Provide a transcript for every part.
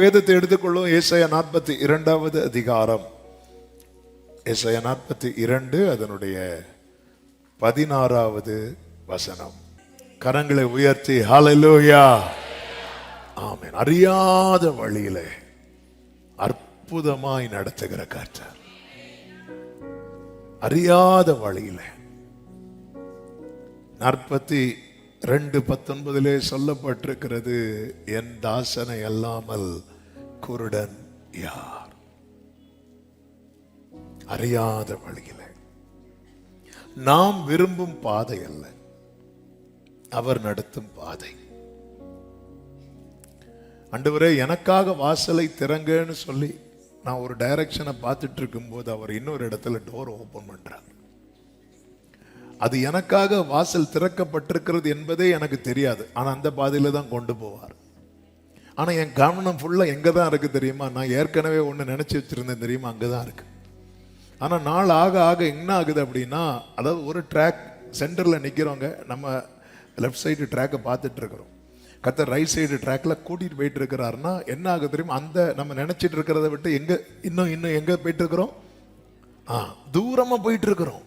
வேதத்தை எடுத்துக்கொள்ளும். ஏசாயா 42 அதிகாரம், ஏசாயா 42 அதனுடைய 16 வசனம். கரங்களை உயர்த்தி ஹல்லேலூயா, ஆமென். அறியாத வழியிலே அற்புதமாய் நடத்துகிற கர்த்தர், அறியாத வழியிலே. 42:19 சொல்லப்பட்டிருக்கிறது, என் தாசனை அல்லாமல் குருடன் யார்? அறியாத வழியிலே, நாம் விரும்பும் பாதை அல்ல, அவர் நடத்தும் பாதை. ஆண்டவரே எனக்காக வாசலை திறங்கன்னு சொல்லி நான் ஒரு டைரக்ஷனை பார்த்துட்டு இருக்கும் போது அவர் இன்னொரு இடத்துல டோர் ஓபன் பண்றார். அது எனக்காக வாசல் திறக்கப்பட்டிருக்கிறது என்பதே எனக்கு தெரியாது. ஆனா அந்த பாதையில தான் கொண்டு போவார். ஆனா என் கவனம் ஃபுல்லா எங்க தான் இருக்கு தெரியுமா? நான் ஏற்கனவே ஒண்ணு நினைச்சு வச்சிருந்தேன் தெரியுமா, அங்கதான் இருக்கு. ஆனா நாள் ஆக ஆக என்ன ஆகுது அப்படின்னா, அதாவது ஒரு ட்ராக் சென்டர்ல நிக்கிறவங்க, நம்ம லெஃப்ட் சைடு ட்ராக்கை பார்த்துட்டு இருக்கிறோம், கர்த்தர் ரைட் சைடு ட்ராக்ல கூட்டிட்டு போயிட்டு இருக்கிறாருன்னா என்ன ஆகுது தெரியுமா? அந்த நம்ம நினைச்சிட்டு இருக்கிறத விட்டு எங்க இன்னும் எங்க போயிட்டு இருக்கிறோம்? தூரமா போயிட்டு இருக்கிறோம்.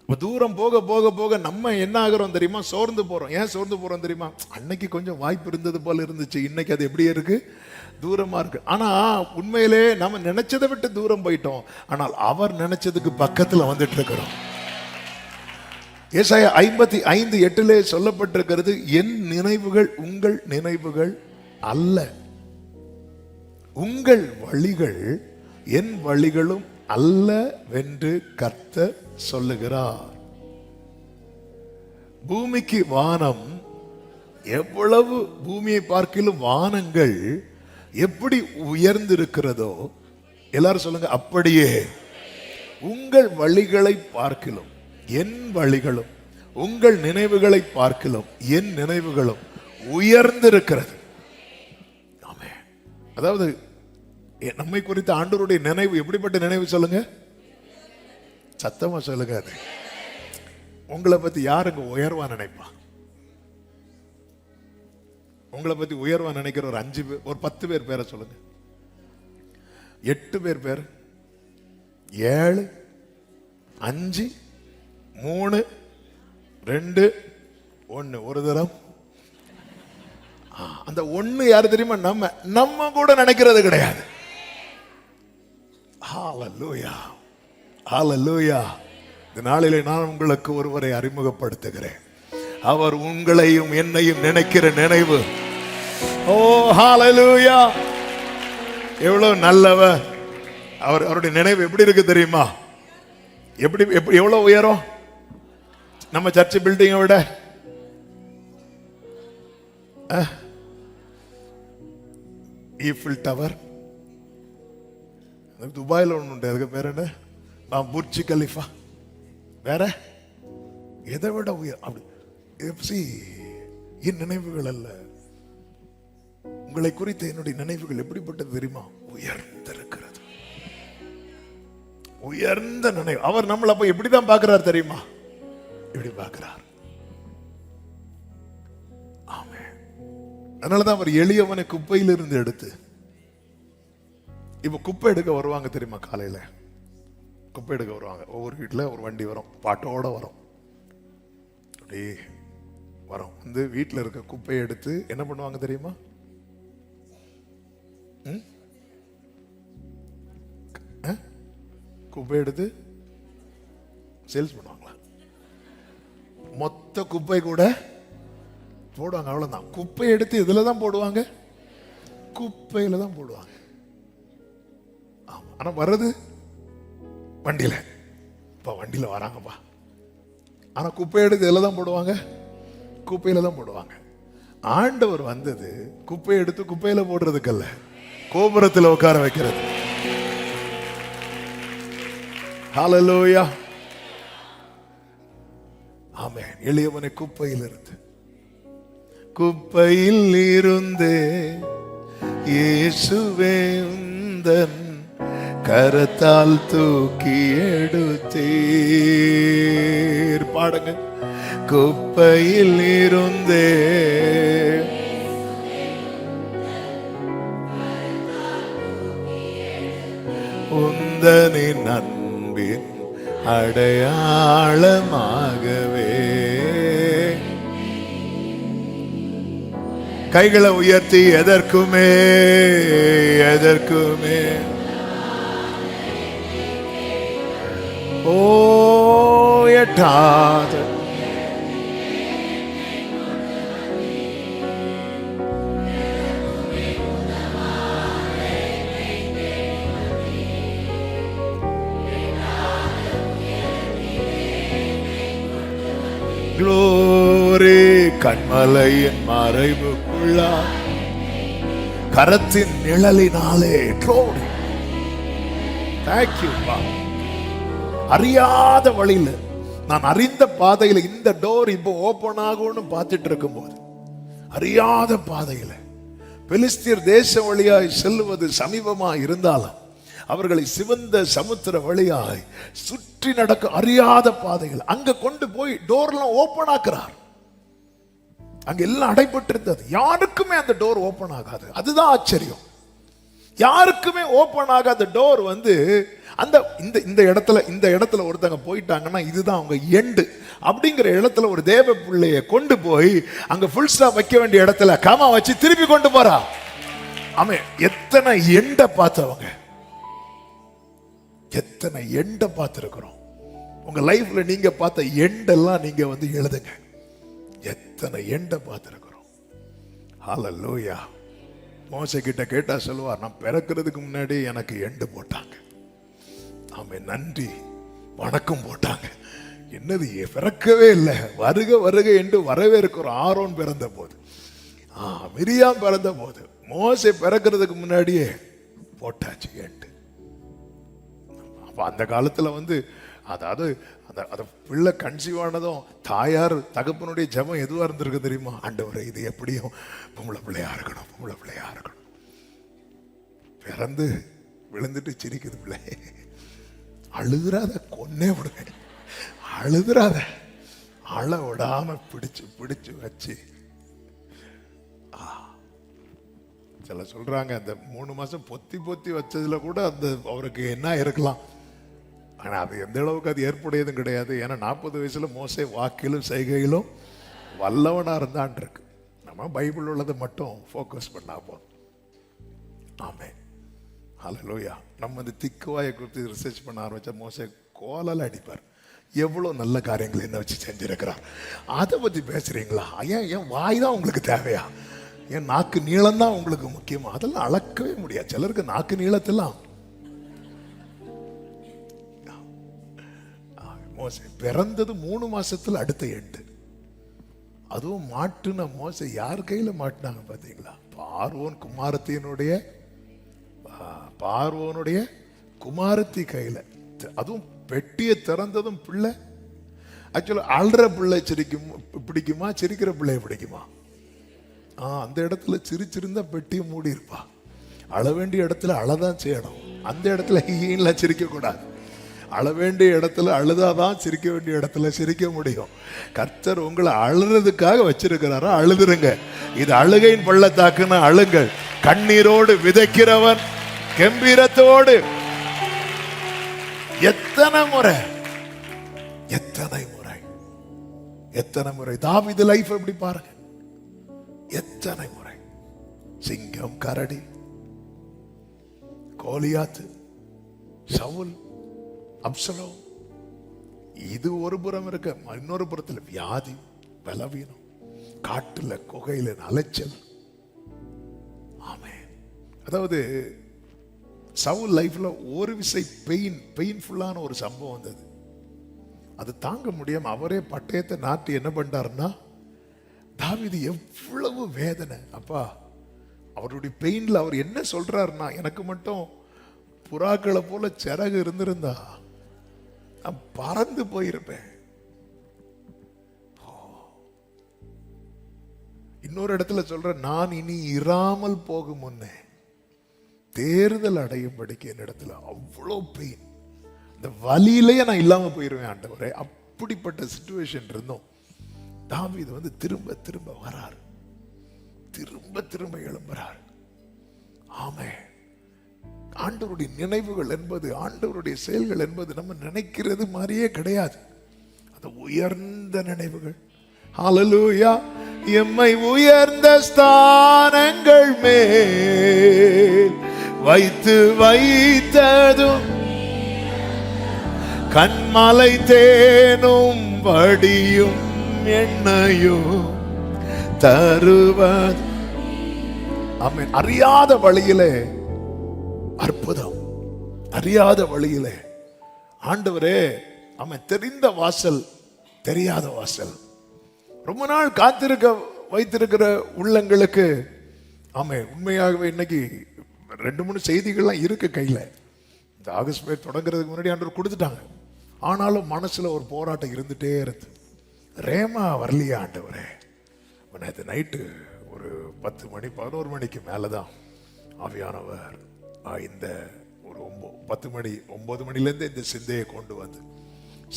தூரம் போக போக போக நம்ம என்ன ஆகிறோம் தெரியுமா? சோர்ந்து போறோம். ஏன் சோர்ந்து போறோம் தெரியுமா? அன்னைக்கு கொஞ்சம் வாய்ப்பு இருந்தது போல இருந்துச்சு, இன்னைக்கு அது எப்படியே இருக்கு, தூரமா இருக்கு. ஆனா உண்மையிலே நம்ம நினைச்சதை விட்டு தூரம் போயிட்டோம், ஆனால் அவர் நினைச்சதுக்கு பக்கத்துல வந்துட்டு இருக்கிறோம். ஏசாயா 55:8 சொல்லப்பட்டிருக்கிறது, என் நினைவுகள் உங்கள் நினைவுகள் அல்ல, உங்கள் வழிகள் என் வழிகளும் அல்ல வென்று கர்த்தர் சொல்லுகிறார். பூமிக்கு வானம் எவ்வளவு, பூமியை பார்க்கிலும் வானங்கள் எப்படி உயர்ந்திருக்கிறதோ, எல்லாரும் சொல்லுங்க, அப்படியே உங்கள் வழிகளை பார்க்கிலும் என் வழிகளும், உங்கள் நினைவுகளை பார்க்கிலும் என் நினைவுகளும் உயர்ந்திருக்கிறது. ஆமென். அதாவது நம்மை குறித்த ஆண்டவருடைய நினைவு எப்படிப்பட்ட நினைவு சொல்லுங்க, சத்தமா சொல்லுங்க. அது உங்களை பத்தி யாருங்க உயர்வா நினைப்பா? உங்களை பத்தி உயர்வா நினைக்கிற ஒரு 5 பேர், ஒரு 10 பேர் பேரை சொல்லுங்க. 8 பேர் பேர், 7, 5, 3, 2, 1. ஒரு தரம். அந்த 1 யாரு தெரியுமா? நம்ம கூட நினைக்கிறது கிடையாது. ஹல்லேலூயா, ஹல்லேலூயா. இந்த நாளிலே நான் உங்களுக்கு ஒருவரை அறிமுகப்படுத்துகிறேன். அவர் உங்களையும் என்னையும் நினைக்கிற நினைவு, ஓ ஹல்லேலூயா, எவ்வளவு நல்லவர். அவருடைய நினைவு எப்படி இருக்கு தெரியுமா? எப்படி எவ்வளவு உயரம்? நம்ம சர்ச் பில்டிங்கை விட ஈஃபில் டவர், துபாயில் ஒன்று உண்டு, அதுக்கு பேர் என்ன? Burj Khalifa. வேற எதை விட உயர்? அப்படி என் நினைவுகள் அல்ல, உங்களை குறித்த என்னுடைய நினைவுகள் எப்படிப்பட்டது தெரியுமா? உயர்ந்திருக்கிறது, உயர்ந்த நினைவு. அவர் நம்மளை அப்ப எப்படிதான் பார்க்கிறார் தெரியுமா? இப்படி பார்க்கிறார். ஆமென். அதனாலதான் அவர் எளியவனை குப்பையிலிருந்து எடுத்து, இப்ப குப்பை எடுக்க வருவாங்க தெரியுமா? காலையில குப்பை எடுக்க வருவாங்க. ஒவ்வொரு வீட்டுல ஒரு வண்டி வரும், பாட்டோட வரும், அப்படியே வரும். வந்து வீட்டுல இருக்க குப்பையை எடுத்து என்ன பண்ணுவாங்க தெரியுமா? குப்பை எடுத்து சேல்ஸ் பண்ணுவாங்களா? மொத்த குப்பை கூட போடுவாங்க, அவ்வளவுதான். குப்பை எடுத்து இதுல தான் போடுவாங்க, குப்பையில தான் போடுவாங்க. ஆனா வர்றது வண்டியில. இப்ப வண்டியில வராங்கப்பா, ஆனா குப்பை எடுத்து இதுல தான் போடுவாங்க, குப்பையில தான் போடுவாங்க. ஆண்டவர் வந்தது குப்பை எடுத்து குப்பையில போடுறதுக்கல்ல, கோபுரத்தில் உட்கார வைக்கிறது. ஹல்லேலூயா, ஆமென். எளியவனை குப்பையில் இருந்து, குப்பையில் இருந்து இயேசுவே உந்தன் கரத்தால் தூக்கி எடுத்தீர். பாடுங்க. குப்பையில் இருந்தே அடையாளமாகவே. கைகளை உயர்த்தி எதற்குமே எதற்குமே ஓ எட்டாத குளோரி கண்மலையின் மறைவுக்குள்ளா கரத்தின் நிழலினாலே க்ளோரி. தேங்க்யூ. அறியாத வழியில நான் அறிந்த பாதையில இந்த டோர் இப்போ ஓபன் ஆகும்னு பார்த்துட்டு இருக்கும் போது அறியாத பாதையில பெலிஸ்தியர் தேச வழியாய் செல்லுவது சமீபமா இருந்தாலும் அவர்களை சிவந்த சமுத்திர வழியாய் சுற்றி நடக்க அறியாத பாதைகள் அங்க கொண்டு போய் டோர்லாம் ஓபன் ஆக்குறார். அங்க எல்லாம் அடைபட்டு இருந்தது. யாருக்குமே அந்த டோர் ஓபன் ஆகாது. அதுதான் ஆச்சரியம். யாருக்குமே ஓபன் ஆகாத டோர் வந்து அந்த இந்த இடத்துல ஒருத்தங்க போயிட்டாங்கன்னா இதுதான் அவங்க எண்டு அப்படிங்கிற இடத்துல ஒரு தேவ பிள்ளைய கொண்டு போய் அங்க ஃபுல் ஸ்டாப் வைக்க வேண்டிய இடத்துல காமா வச்சு திருப்பி கொண்டு போறா. ஆமே, எத்தனை எண்ட பார்த்தவங்க, எத்தனை எண்ட பார்த்திருக்கிறோம். உங்க லைஃப்ல நீங்க பார்த்த எண்டெல்லாம் நீங்க வந்து எழுதுங்க. எத்தனை எண்ட பார்த்திருக்கிறோம். ஹல்லேலூயா. மோசே கிட்ட கேட்டா சொல்லுவார், நான் பிறக்கிறதுக்கு முன்னாடி எனக்கு எண்டு போட்டாங்க. ஆமே, நன்றி வணக்கம் போட்டாங்க. என்னது பிறக்கவே இல்லை, வருக வருக என்று வரவேற்கிறோம். ஆரோன் பிறந்த போது, மிரியாம் பிறந்த போது, மோசே பிறக்கிறதுக்கு முன்னாடியே போட்டாச்சு எண்டு. அப்ப அந்த காலத்துல வந்து அதாவது அந்த பிள்ளை கன்சீவ் ஆனதும் தாயார் தகப்பனுடைய ஜெபம் எதுவா இருந்திருக்கு தெரியுமா? ஆண்டவரே, இது எப்படியும் பொம்பளை பிள்ளையா இருக்கணும், பொம்பளை பிள்ளையா இருக்கணும். பிறந்து விழுந்துட்டு சிரிக்குது பிள்ளை. அழுதுறாத, கொன்னே விடுங்க, அழுதுறாத. அழ விடாம பிடிச்சு பிடிச்சு வச்சு சில சொல்றாங்க அந்த 3 மாசம் பொத்தி பொத்தி வச்சதுல கூட அந்த அவருக்கு என்ன இருக்கலாம். ஆனா அது எந்த அளவுக்கு அது ஏற்புடையதும் கிடையாது. ஏன்னா 40 வயசுல மோசே வாக்கிலும் செய்கையிலும் வல்லவனா இருந்தான் இருக்கு. நம்ம பைபிள் உள்ளதை மட்டும் ஃபோக்கஸ் பண்ணா போதும். ஆமென். ஹல்லேலூயா. நம்ம இந்த திக்குவாயை குறித்து ரிசர்ச் பண்ண ஆரம்பிச்சா மோசே கோலால அடிப்பார். எவ்வளவு நல்ல காரியங்கள் என்ன வச்சு செஞ்சிருக்கிறார். அதை பத்தி பேசுறீங்களா? ஏன் வாய் தான் உங்களுக்கு தேவையா? ஏன் நாக்கு நீளம் தான் உங்களுக்கு முக்கியமா? அதெல்லாம் அளக்கவே முடியாது. சிலருக்கு நாக்கு நீளத்தெல்லாம். மோசே பிறந்தது 3 மாசத்துல அடுத்த எண்டு. அதுவும் மாட்டுன மோசே யார் கையில மாட்டினாங்க பாத்தீங்களா? பார்வோனுடைய குமாரத்தி கையில. அதுவும் பெட்டியை திறந்ததும் பிள்ளை. ஆக்சுவலா அழுற பிள்ளை பிடிக்குமா, சிரிக்கிற பிள்ளைய பிடிக்குமா? அந்த இடத்துல சிரிச்சிருந்தா பெட்டியை மூடி இருப்பா. அழ வேண்டிய இடத்துல அழதான் செய்யணும். அந்த இடத்துல ஹீன்லாம் சிரிக்க கூடாது. அழ வேண்டிய இடத்துல அழுதாதான் சிரிக்க வேண்டிய இடத்துல சிரிக்க முடியும். கர்த்தர் உங்களை அழுறதுக்காக வச்சிருக்கிறாரா? அழுதுருங்க. இது அழுகையின் பள்ளத்தாக்குன்னு அழுங்கள். கண்ணீரோடு விதைக்கிறவன் கம்பீரத்தோடு. எத்தனை முறை எத்தனை முறை தாவீது லைஃப் எப்படி பாருங்க. எத்தனை முறை சிங்கம், கரடி, கோலியாத்து, சவுல், அப்சலோம். இது ஒரு புறம் இருக்க, இன்னொரு புறத்தில் வியாதி, பலவீனம், காட்டுல குகையில அலைச்சல். ஆமென். அதாவது சவுல் லைஃப்ல ஒரு விசை பெயின்ஃபுல்லான ஒரு சம்பவம் வந்தது. அது தாங்க முடியாம அவரே பட்டயத்தை நாட்டி என்ன பண்ணாருன்னா, தாவீது எவ்வளவு வேதனை. அப்பா, அவருடைய பெயின்ல அவர் என்ன சொல்றாருன்னா, எனக்கு மட்டும் புறாக்களை போல சிறகு இருந்திருந்தா நான் பறந்து போயிருப்பேன். இன்னொரு இடத்துல சொல்ற, நான் இனி இராமல் போகும் முன்னே தேர்தல் அடையும்படிக்கு என்னிடத்துல அவ்வளோ பெயின், இந்த வலியிலேயே நான் இல்லாம போயிருவேன் ஆண்டவரே. அப்படிப்பட்ட சிச்சுவேஷன் இருந்தோம். தாவீது வந்து திரும்ப திரும்ப வராரு, திரும்ப திரும்ப எழும்புறாரு. ஆமென். ஆண்டவருடைய நினைவுகள் என்பது, ஆண்டவருடைய செயல்கள் என்பது நம்ம நினைக்கிறது மாதிரியே கிடையாது. அது உயர்ந்த நினைவுகள். ஹல்லேலூயா. எம்மை உயர்ந்த ஸ்தானங்கள் மேல் வைத்து வைத்ததும் கண்மலை தேனும் வடியும் எண்ணையும் தருவது. ஆமென். அறியாத வழியிலே அற்புதம், அறியாத வழியிலே ஆண்டவரே. ஆமென். தெரிந்த வாசல், தெரியாத வாசல். ரொம்ப நாள் காத்திருக்க வைத்திருக்கிற உள்ளங்களுக்கு ஆமென். உண்மையாகவே இன்னைக்கு 2-3 செய்திகள்லாம் இருக்கு கையில. இந்த ஆகஸ்ட் பேர் தொடங்குறதுக்கு முன்னாடி ஆண்டவர் கொடுத்துட்டாங்க. ஆனாலும் மனசுல ஒரு போராட்டம் இருந்துட்டே இருந்து. ரேமா வரலையா ஆண்டவரே? நேற்று நைட்டு ஒரு 10 மணி 11 மணிக்கு மேலதான் ஆவியானவர் இந்த ஒரு 9 மணிலேருந்து இந்த சிந்தையை கொண்டு வந்து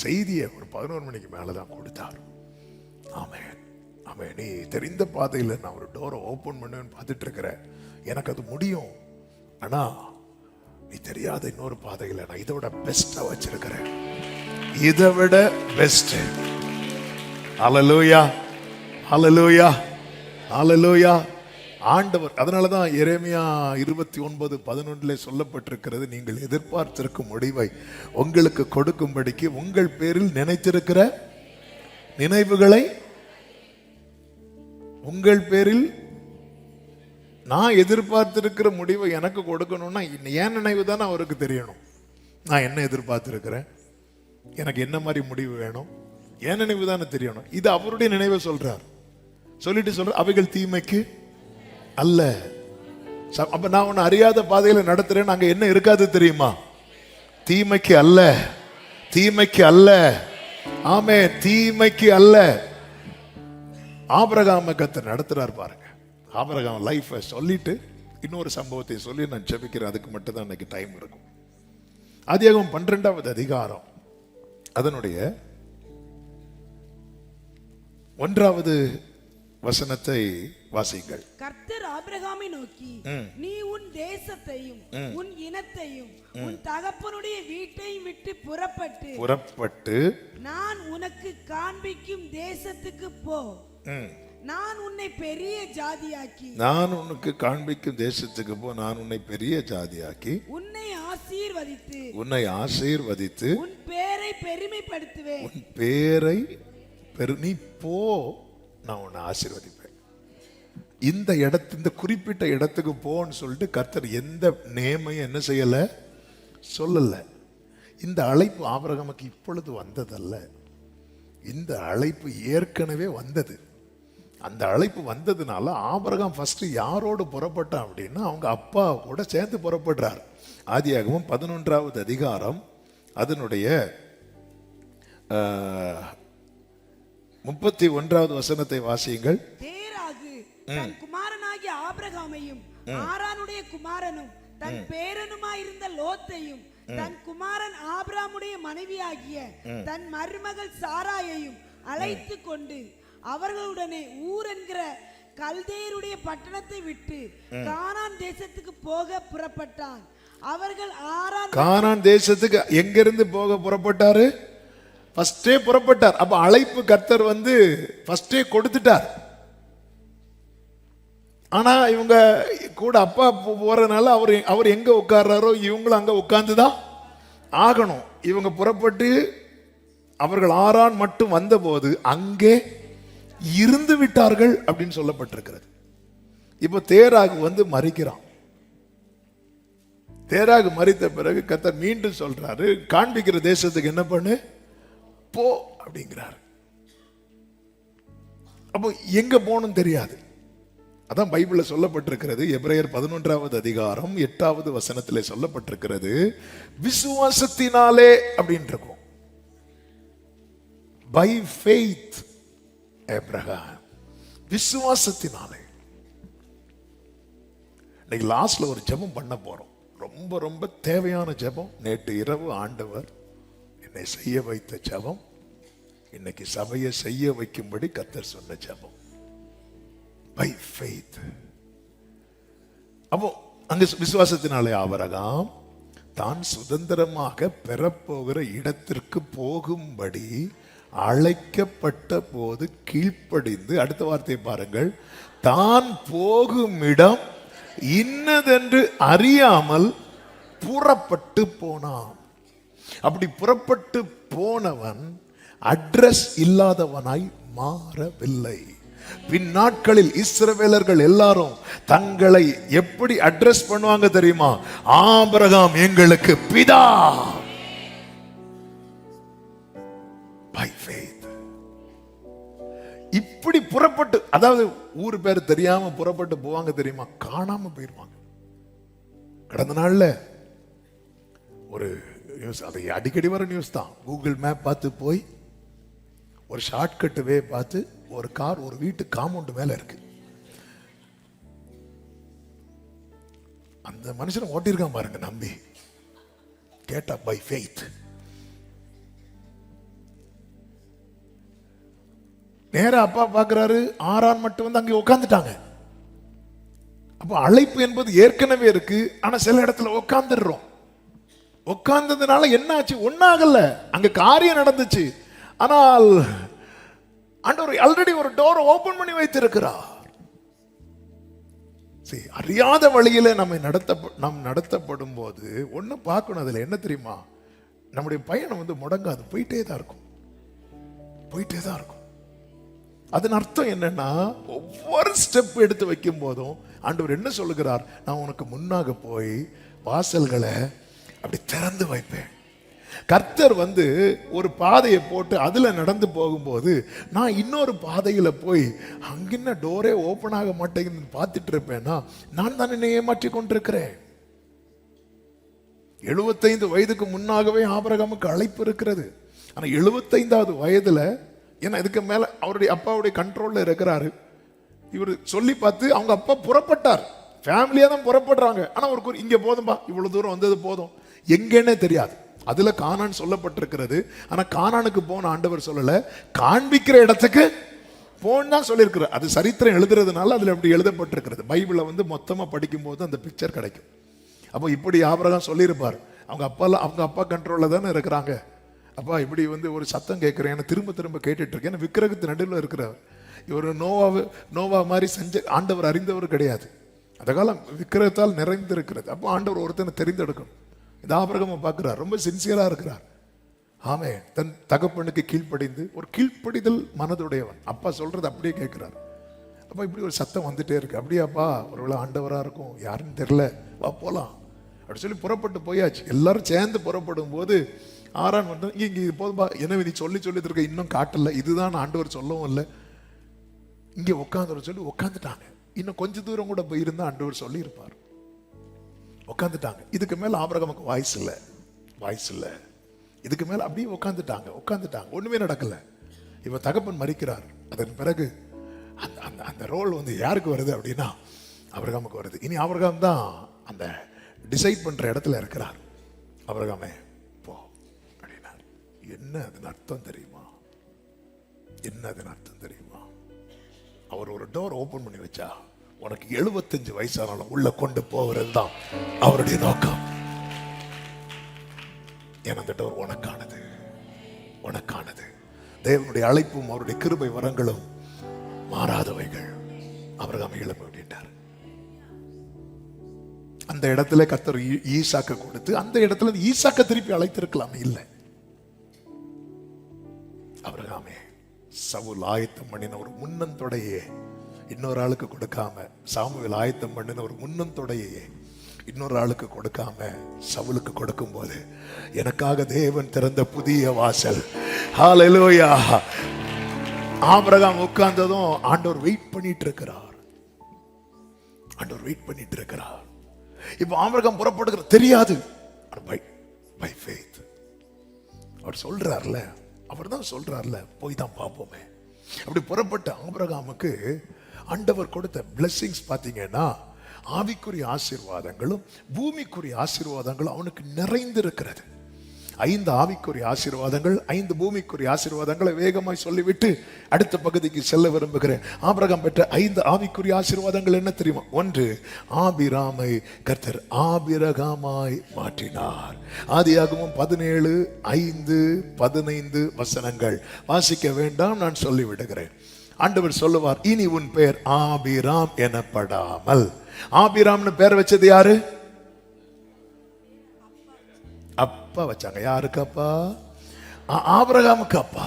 செய்தியை ஒரு 11 மணிக்கு மேலதான் கொடுத்தார். ஆமென். ஆமென். நீ தெரிந்த பாதையில் நான் ஒரு டோரை ஓபன் பண்ணுவேன்னு பார்த்துட்டு இருக்கிறேன். எனக்கு அது முடியும். ஆனா நீ தெரியாத இன்னொரு பாதையில் நான் இதை விட பெஸ்டா வச்சிருக்கிறேன். இதை விட பெஸ்ட். ஹல்லேலூயா, ஹல்லேலூயா, ஹல்லேலூயா. ஆண்டவர் அதனாலதான் எரேமியா 29:11 சொல்லப்பட்டிருக்கிறது, நீங்கள் எதிர்பார்த்திருக்கும் முடிவை உங்களுக்கு கொடுக்கும்படிக்கு உங்கள் பேரில் நினைத்திருக்கிற நினைவுகளை உங்கள் பேரில் நான் எதிர்பார்த்திருக்கிற முடிவை எனக்கு கொடுக்கணும்னா என் நினைவு தானே அவருக்கு தெரியணும். நான் என்ன எதிர்பார்த்திருக்கிறேன், எனக்கு என்ன மாதிரி முடிவு வேணும், என் நினைவு தானே தெரியணும். இது அவருடைய நினைவை சொல்றார். சொல்லிட்டு சொல்ற அவைகள் தீமைக்கு அல்ல. அப்ப நான் உன்னை அறியாத பாதையில நடத்துறேன், அங்க என்ன இருக்காது தெரியுமா? தீமைக்கு அல்ல, தீமைக்கு அல்ல. ஆமே, தீமைக்கு அல்ல. ஆபிரகாமை கர்த்தர் நடத்துறார் பாருங்க. ஆபிரகாம் லைஃபை சொல்லிட்டு இன்னொரு சம்பவத்தை சொல்லி நான் ஜெபிக்கிறேன். அதுக்கு மட்டும் தான் எனக்கு டைம் இருக்கும். ஆதியாகமம் 12வது அதிகாரம் அதனுடைய 1வது வசனத்தை வாசிங்கள். கர்த்தர் ஆபிரகாமை நோக்கி, நீ உன் தேசத்தையும் உன் இனத்தையும் உன் தகப்பனுடைய வீட்டையும் விட்டு புறப்பட்டு நான் உனக்கு காண்பிக்கும் தேசத்துக்கு போ. நான் உன்னை பெரிய ஜாதியாக்கி, நான் உனக்கு காண்பிக்கும் தேசத்துக்கு போ. நான் உன்னை பெரிய ஜாதியாக்கி உன்னை ஆசீர்வதித்து உன் பேரை பெருமைப்படுத்துவேன். உன் பேரை நீ போ, நான் உன்னை ஆசீர்வதிப்பேன். இந்த குறிப்பிட்ட இடத்துக்கு போன்னு சொல்லிட்டு கர்த்தர் எந்த நேமையும் என்ன செய்யல, சொல்லல. இந்த அழைப்பு ஆபிரகாமுக்கு இப்பொழுது வந்ததல்ல. இந்த அழைப்பு ஏற்கனவே வந்தது. அந்த அழைப்பு வந்ததுனால ஆபிரகாம் ஃபர்ஸ்ட் யாரோடு புறப்பட்டான் அப்படின்னா அவங்க அப்பா கூட சேர்ந்து புறப்படுறார். ஆதியாகமம் 11வது அதிகாரம் அதனுடைய 31வது வசனத்தை வாசியுங்கள். தேராகு தன் குமாரனாகிய ஆபிரகாமையும் ஆரானுடைய குமாரனும் தன் பேரனுமாயிருந்த லோத்தையும் தன் குமாரன் ஆபிரகாமுடைய மனைவியாகிய தன் மருமகள் சாராயையும் அழைத்து கொண்டு அவர்களுடனே ஊர் என்கிற கல்தேயருடைய பட்டணத்தை விட்டு கானான் தேசத்துக்கு போக புறப்பட்டான். அவர்கள் கானான் தேசத்துக்கு எங்கிருந்து போக புறப்பட்டாரு? ஃபர்ஸ்டே புறப்பட்டார். அப்ப அழைப்பு கர்த்தர் வந்து ஃபர்ஸ்டே கொடுத்துட்டார். ஆனா இவங்க கூட அப்பா போறதுனால அவர் எங்க உட்கார்றாரோ இவங்களும் அங்க உட்கார்ந்துதான் ஆகணும். இவங்க புறப்பட்டு அவர்கள் ஆரான் மட்டும் வந்த போது அங்கே இருந்து விட்டார்கள் அப்படின்னு சொல்லப்பட்டிருக்கிறது. இப்ப தேராகு வந்து மறிக்கிறான். தேராகு மறித்த பிறகு கர்த்தர் மீண்டும் சொல்றாரு, காண்பிக்கிற தேசத்துக்கு என்ன பண்ணு, போ அப்படிங்கிறார். அப்போ எங்க போகணும் தெரியாது. அதான் பைபிள்ல சொல்லப்பட்டிருக்கிறது. எபிரேயர் 11வது அதிகாரம் 8வது வசனத்திலே சொல்லப்பட்டிருக்கிறது, விசுவாசத்தினாலே அப்படின்னு இருக்கும். பை ஃபெய்த் ஆபிரகாம், விசுவாசத்தினாலே. இன்னைக்கு லாஸ்ட்ல ஒரு ஜெபம் பண்ண போறோம். ரொம்ப ரொம்ப தேவையான ஜெபம். நேற்று இரவு ஆண்டவர் என்னை செய்ய வைத்த ஜெபம், இன்னைக்கு சபையை செய்ய வைக்கும்படி கர்த்தர் சொன்ன ஜெபம். By faith. அப்போ அங்க விசுவாசத்தினாலே ஆபிரகாம் தான் சுதந்திரமாக பெறப்போகிற இடத்திற்கு போகும்படி அழைக்கப்பட்ட போது கீழ்ப்படிந்து, அடுத்த வார்த்தையை பாருங்கள், தான் போகும் இடம் இன்னதென்று அறியாமல் புறப்பட்டு போனான். அப்படி புறப்பட்டு போனவன் அட்ரஸ் இல்லாதவனாய் மாறவில்லை. பின் நாட்களில் இஸ்ரவேலர்கள் எல்லாரும் தங்களை எப்படி அட்ரஸ் பண்ணுவாங்க தெரியுமா? ஆபிரகாம் எங்களுக்கு பிதா. By faith. இப்படி புறப்பட்டு, அதாவது ஊர் பேர் தெரியாம புறப்பட்டு போவாங்க தெரியுமா? காணாம போயிருவாங்க. கடந்த நாள்ல ஒரு நியூஸ், அதை அடிக்கடி வர நியூஸ் தான். கூகுள் மேப் பார்த்து போய் ஒரு ஷார்ட்கட் வே பார்த்து ஒரு கார் ஒரு வீட்டு காம்பவுண்ட் மேல இருக்கு. அந்த மனுஷன் ஓட்டிருக்கான் பாருங்க, நம்பி கேட்டா பை ஃபெய்த். நேரா அப்பா பாக்குறாரு, ஆரான் மட்டும் வந்து அங்கே உட்காந்துட்டாங்க. அப்ப அழைப்பு என்பது ஏற்கனவே இருக்கு, ஆனா சில இடத்துல உட்காந்துடுறோம். உட்கார்ந்ததுனால என்ன ஆச்சு? ஒன்னாகல, அங்க காரியம் நடந்துச்சு. ஆனால் ஆண்டவர் ஆல்ரெடி ஒரு டோர் ஓபன் பண்ணி வைத்திருக்கிறார். அறியாத வழியில நாம் நடத்தப்படும் போது ஒண்ணு பார்க்கணும். அதுல என்ன தெரியுமா? நம்முடைய பயணம் வந்து முடங்காது, போயிட்டே தான் இருக்கும், போயிட்டே தான் இருக்கும். அதன் அர்த்தம் என்னன்னா, ஒவ்வொரு ஸ்டெப் எடுத்து வைக்கும் போதும் ஆண்டவர் என்ன சொல்லுகிறார்? நான் உனக்கு முன்னாக போய் வாசல்களை அப்படி திறந்து வைப்பேன். கர்த்தர் வந்து ஒரு பாதையை போட்டு அதுல நடந்து போகும்போது நான் இன்னொரு பாதையில போய் அங்கின்ன டோரே ஓபன் ஆக மாட்டேங்குதுன்னு பார்த்துட்டு இருப்பேன்னா நான் தான் என்னை ஏமாற்றி கொண்டிருக்கிறேன். 75 வயதுக்கு முன்னாகவே ஆபிரகாமுக்கு அழைப்பு இருக்கிறது. ஆனா 75வது வயதுல, ஏன்னா இதுக்கு மேல அவருடைய அப்பாவுடைய கண்ட்ரோல்ல இருக்கிறாரு. இவர் சொல்லி பார்த்து அவங்க அப்பா புறப்பட்டார், ஃபேமிலியா தான் புறப்படுறாங்க. ஆனா ஒரு இங்க போதும்பா, இவ்வளவு தூரம் வந்தது போதும், எங்கன்னே தெரியாது. அதுல கானான் சொல்லப்பட்டிருக்கிறது. ஆனா கானானுக்கு போன ஆண்டவர் சொல்லல, காண்பிக்கிற இடத்துக்கு போன்னு தான் சொல்லியிருக்கிறார். அது சரித்திரம் எழுதுறதுனால அதுல அப்படி எழுதப்பட்டிருக்கிறது. பைபிளை வந்து மொத்தமா படிக்கும் போது அந்த பிக்சர் கிடைக்கும். அப்போ இப்படி ஆபிரகாம் சொல்லியிருப்பார். அவங்க அப்பா கண்ட்ரோல்ல தானே இருக்கிறாங்க. அப்பா இப்படி வந்து ஒரு சத்தம் கேட்கிறேன், திரும்ப திரும்ப கேட்டுட்டு இருக்கேன். விக்கிரகத்து நடுவில் இருக்கிறவர் இவர் நோவா மாதிரி செஞ்ச ஆண்டவர் அறிந்தவர் கிடையாது. அந்த காலம் விக்கிரகத்தால் நிறைந்திருக்கிறது. அப்போ ஆண்டவர் ஒருத்தனை தெரிந்தெடுக்கணும். இந்த ஆபிரகாமை பார்க்கிறார், ரொம்ப சின்சியரா இருக்கிறார். ஆமே, தன் தகப்பனுக்கு கீழ்ப்படிந்து, ஒரு கீழ்ப்படிதல் மனதுடையவன். அப்பா சொல்றது அப்படியே கேட்கிறார். அப்ப இப்படி ஒரு சத்தம் வந்துட்டே இருக்கு. அப்படியாப்பா, ஒருவேளை ஆண்டவரா இருக்கும், யாருன்னு தெரியல, வா போலாம் அப்படி சொல்லி புறப்பட்டு போயாச்சு. எல்லாரும் சேர்ந்து புறப்படும் போது ஆரான் வந்து இங்க இது போதும்பா, என்ன நீ சொல்லி இருக்க இன்னும் காட்டல, இதுதான் ஆண்டவர் சொல்லவும் இல்லை, இங்க உட்காந்து சொல்லி உட்காந்துட்டாங்க. இன்னும் கொஞ்ச தூரம் கூட போயிருந்தா ஆண்டவர் சொல்லி இருப்பார். உட்காந்துட்டாங்க. இதுக்கு மேல ஆபிரகாமுக்கு வாய்ஸ் இல்ல. இதுக்கு மேல அப்படியே உட்காந்துட்டாங்க. ஒண்ணுமே நடக்கல. இவ தகப்பன் மரிக்கிறார். அதன் பிறகு அந்த ரோல் வந்து யாருக்கு வருது அப்படின்னா ஆபிரகாமுக்கு வருது. இனி ஆபிரகாம் தான் அந்த டிசைட் பண்ற இடத்துல இருக்கிறார். ஆபிரகாமே போ அப்படின்னார். என்ன அதன் அர்த்தம் தெரியுமா? அவர் ஒரு டோர் ஓபன் பண்ணி வச்சா உனக்கு 75 வயசானாலும் உள்ள கொண்டு போகிறது தான் அவருடைய நோக்கம். ஏன் அந்த டோர் உனக்கானது. தேவனுடைய அழைப்பும் அவருடைய கிருபை வரங்களும் மாறாதவைகள். ஆபிரகாமை எழுப்ப விட்டார். அந்த இடத்துல கர்த்தர் ஈசாக்க கொடுத்து, அந்த இடத்துல ஈசாக்க திருப்பி அழைத்திருக்கலாம். இல்லை, ஆபிரகாமே சவுல் ஆயத்தம் பண்ணின ஒரு முன்னந்தொடையே இன்னொரு ஆளுக்கு கொடுக்காம, சாமுவேல் ஆயத்தம் பண்ணின ஒரு முன்னந்தொடையே இன்னொரு ஆளுக்கு கொடுக்காம சவுலுக்கு கொடுக்கும் போது எனக்காக தேவன் திறந்த புதிய வாசல். ஹல்லேலூயா. ஆபிரகாம் உட்கார்ந்ததும் ஆண்டவர் வெயிட் பண்ணிட்டு இருக்கிறார். இப்ப ஆபிரகாம் புறப்படுகிற தெரியாது. பை ஃபெய்த் அவர் சொல்றார்ல, அவர் தான் சொல்றார்ல, போய் தான் பார்ப்போமே. அப்படி புறப்பட்ட ஆபிரகாமுக்கு ஆண்டவர் கொடுத்த பிளெஸிங்ஸ் பாத்தீங்கன்னா ஆவிக்குரிய ஆசீர்வாதங்களும் பூமிக்குரிய ஆசீர்வாதங்களும் அவனுக்கு நிறைந்திருக்கிறது. 5 ஆவிக்குரிய ஆசீர்வாதங்கள், 5 பூமிக்குரிய ஆசீர்வாதங்களை வேகமாய் சொல்லிவிட்டு அடுத்த பகுதிக்கு செல்ல விரும்புகிறேன். ஆபிரகாம் பெற்ற 5 ஆவிக்குரிய ஆசீர்வாதங்கள் என்ன தெரியுமா? 1, ஆபிராமை கர்த்தர் ஆபிரகாமாய் மாற்றினார். ஆதியாகமம் 17:5-15 வசனங்கள் வாசிக்க வேண்டாம், நான் சொல்லிவிடுகிறேன். ஆண்டவர் சொல்லுவார், இனி உன் பெயர் ஆபிராம் எனப்படாமல். ஆபிராம்னு பேர் வச்சது யாரு? அப்பா வச்சாங்க. யாருக்கு அப்பா? ஆபிரகாமுக்கு அப்பா,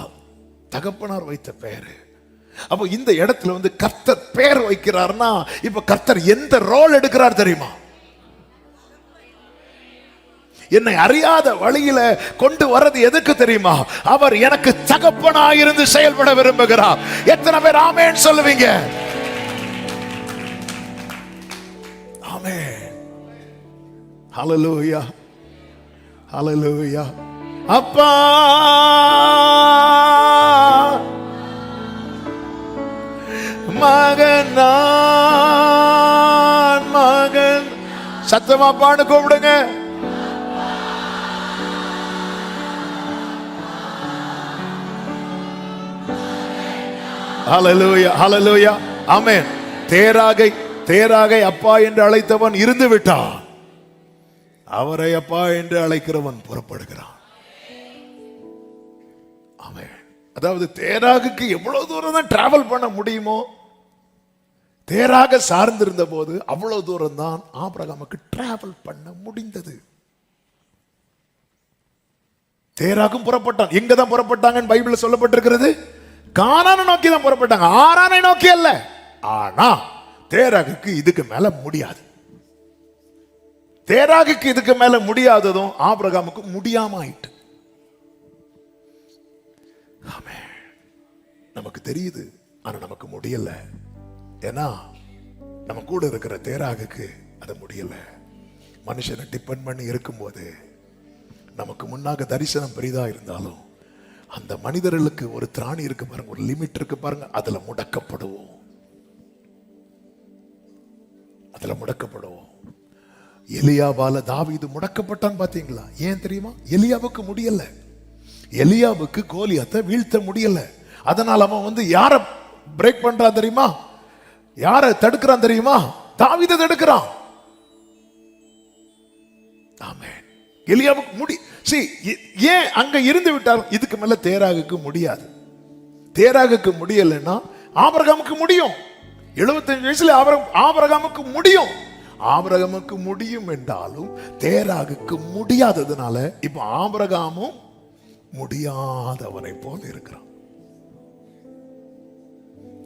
தகப்பனார் வைத்த பெயர். அப்போ இந்த இடத்துல வந்து கர்த்தர் பெயர் வைக்கிறார்னா இப்ப கர்த்தர் எந்த ரோல் எடுக்கிறார் தெரியுமா? என்னை அறியாத வழியில கொண்டு வர்றது எதுக்கு தெரியுமா? அவர் எனக்கு தகப்பனாயிருந்து செயல்பட விரும்புகிறார். எத்தனை பேர் ஆமென் சொல்லுவீங்க? ஆமென். ஹல்லேலூயா, ஹல்லேலூயா. அப்பா மகன், நான் மகன். சத்தமா பாடு, கூப்பிடுங்க. ஹல்லேலூயா, ஹல்லேலூயா, ஆமென். தேராகை அப்பா என்று அழைத்தவன் இருந்து விட்டான். அவரை அப்பா என்று அழைக்கிறவன் புறப்படுகிறான். ஆமென். அதாவது தேராகுக்கு எவ்வளவு தூரம் தான் டிராவல் பண்ண முடியுமோ, தேராக சார்ந்திருந்த போது அவ்வளவு தூரம் தான் ஆபிரகாமுக்கு டிராவல் பண்ண முடிந்தது. தேராகும் புறப்பட்டான். எங்க தான் புறப்பட்டாங்கன்னு பைபிள்ல சொல்லப்பட்டிருக்கிறது? கானானை நோக்கி தான் புறப்பட்டாங்க, ஆரானை நோக்கி அல்ல. ஆனா தேராகுக்கு இதுக்கு மேல முடியாது. தேராகுக்கு இதுக்கு மேல முடியாததும் ஆபிரகாமுக்கு முடியாம ஆயிட்டு. நமக்கு தெரியுது, ஆனா நமக்கு முடியல. ஏன்னா நம்ம கூட இருக்கிற தேராகுக்கு அது முடியல. மனுஷனை டிபெண்ட் பண்ணி இருக்கும்போது நமக்கு முன்னாக தரிசனம் பெரிதா இருந்தாலும் அந்த மனிதர்களுக்கு ஒரு திராணி இருக்கு பாருங்க, ஒரு லிமிட் இருக்கு பாருங்க, அதுல முடக்கப்படுவோம். எலியாவால தாவீது முடக்கப்பட்டான் பாத்தீங்களா? ஏன் தெரியுமா? எலியாவுக்கு முடியல. எலியாவுக்கு கோலியாத்தை வீழ்த்த முடியல. அதனால அவன் வந்து யார பிரேக் பண்றான் தெரியுமா? யார தடுக்கிறான் தெரியுமா? தாவீதை தடுக்கிறான். ஆமென். எலியாவுக்கு ஏன் அங்க இருந்து விட்டார்? இதுக்கு மேல தேராகுக்கு முடியாது. தேராகுக்கு முடியலன்னா ஆபிரகாமுக்கு முடியும். 75 வயசுல ஆபிரகாமுக்கு முடியும். ஆபிரகாமுக்கு முடியும் என்றாலும் தேராகுக்கு முடியாததுனால இப்ப ஆபிரகாமும் முடியாதவனை போல இருக்கிறான்.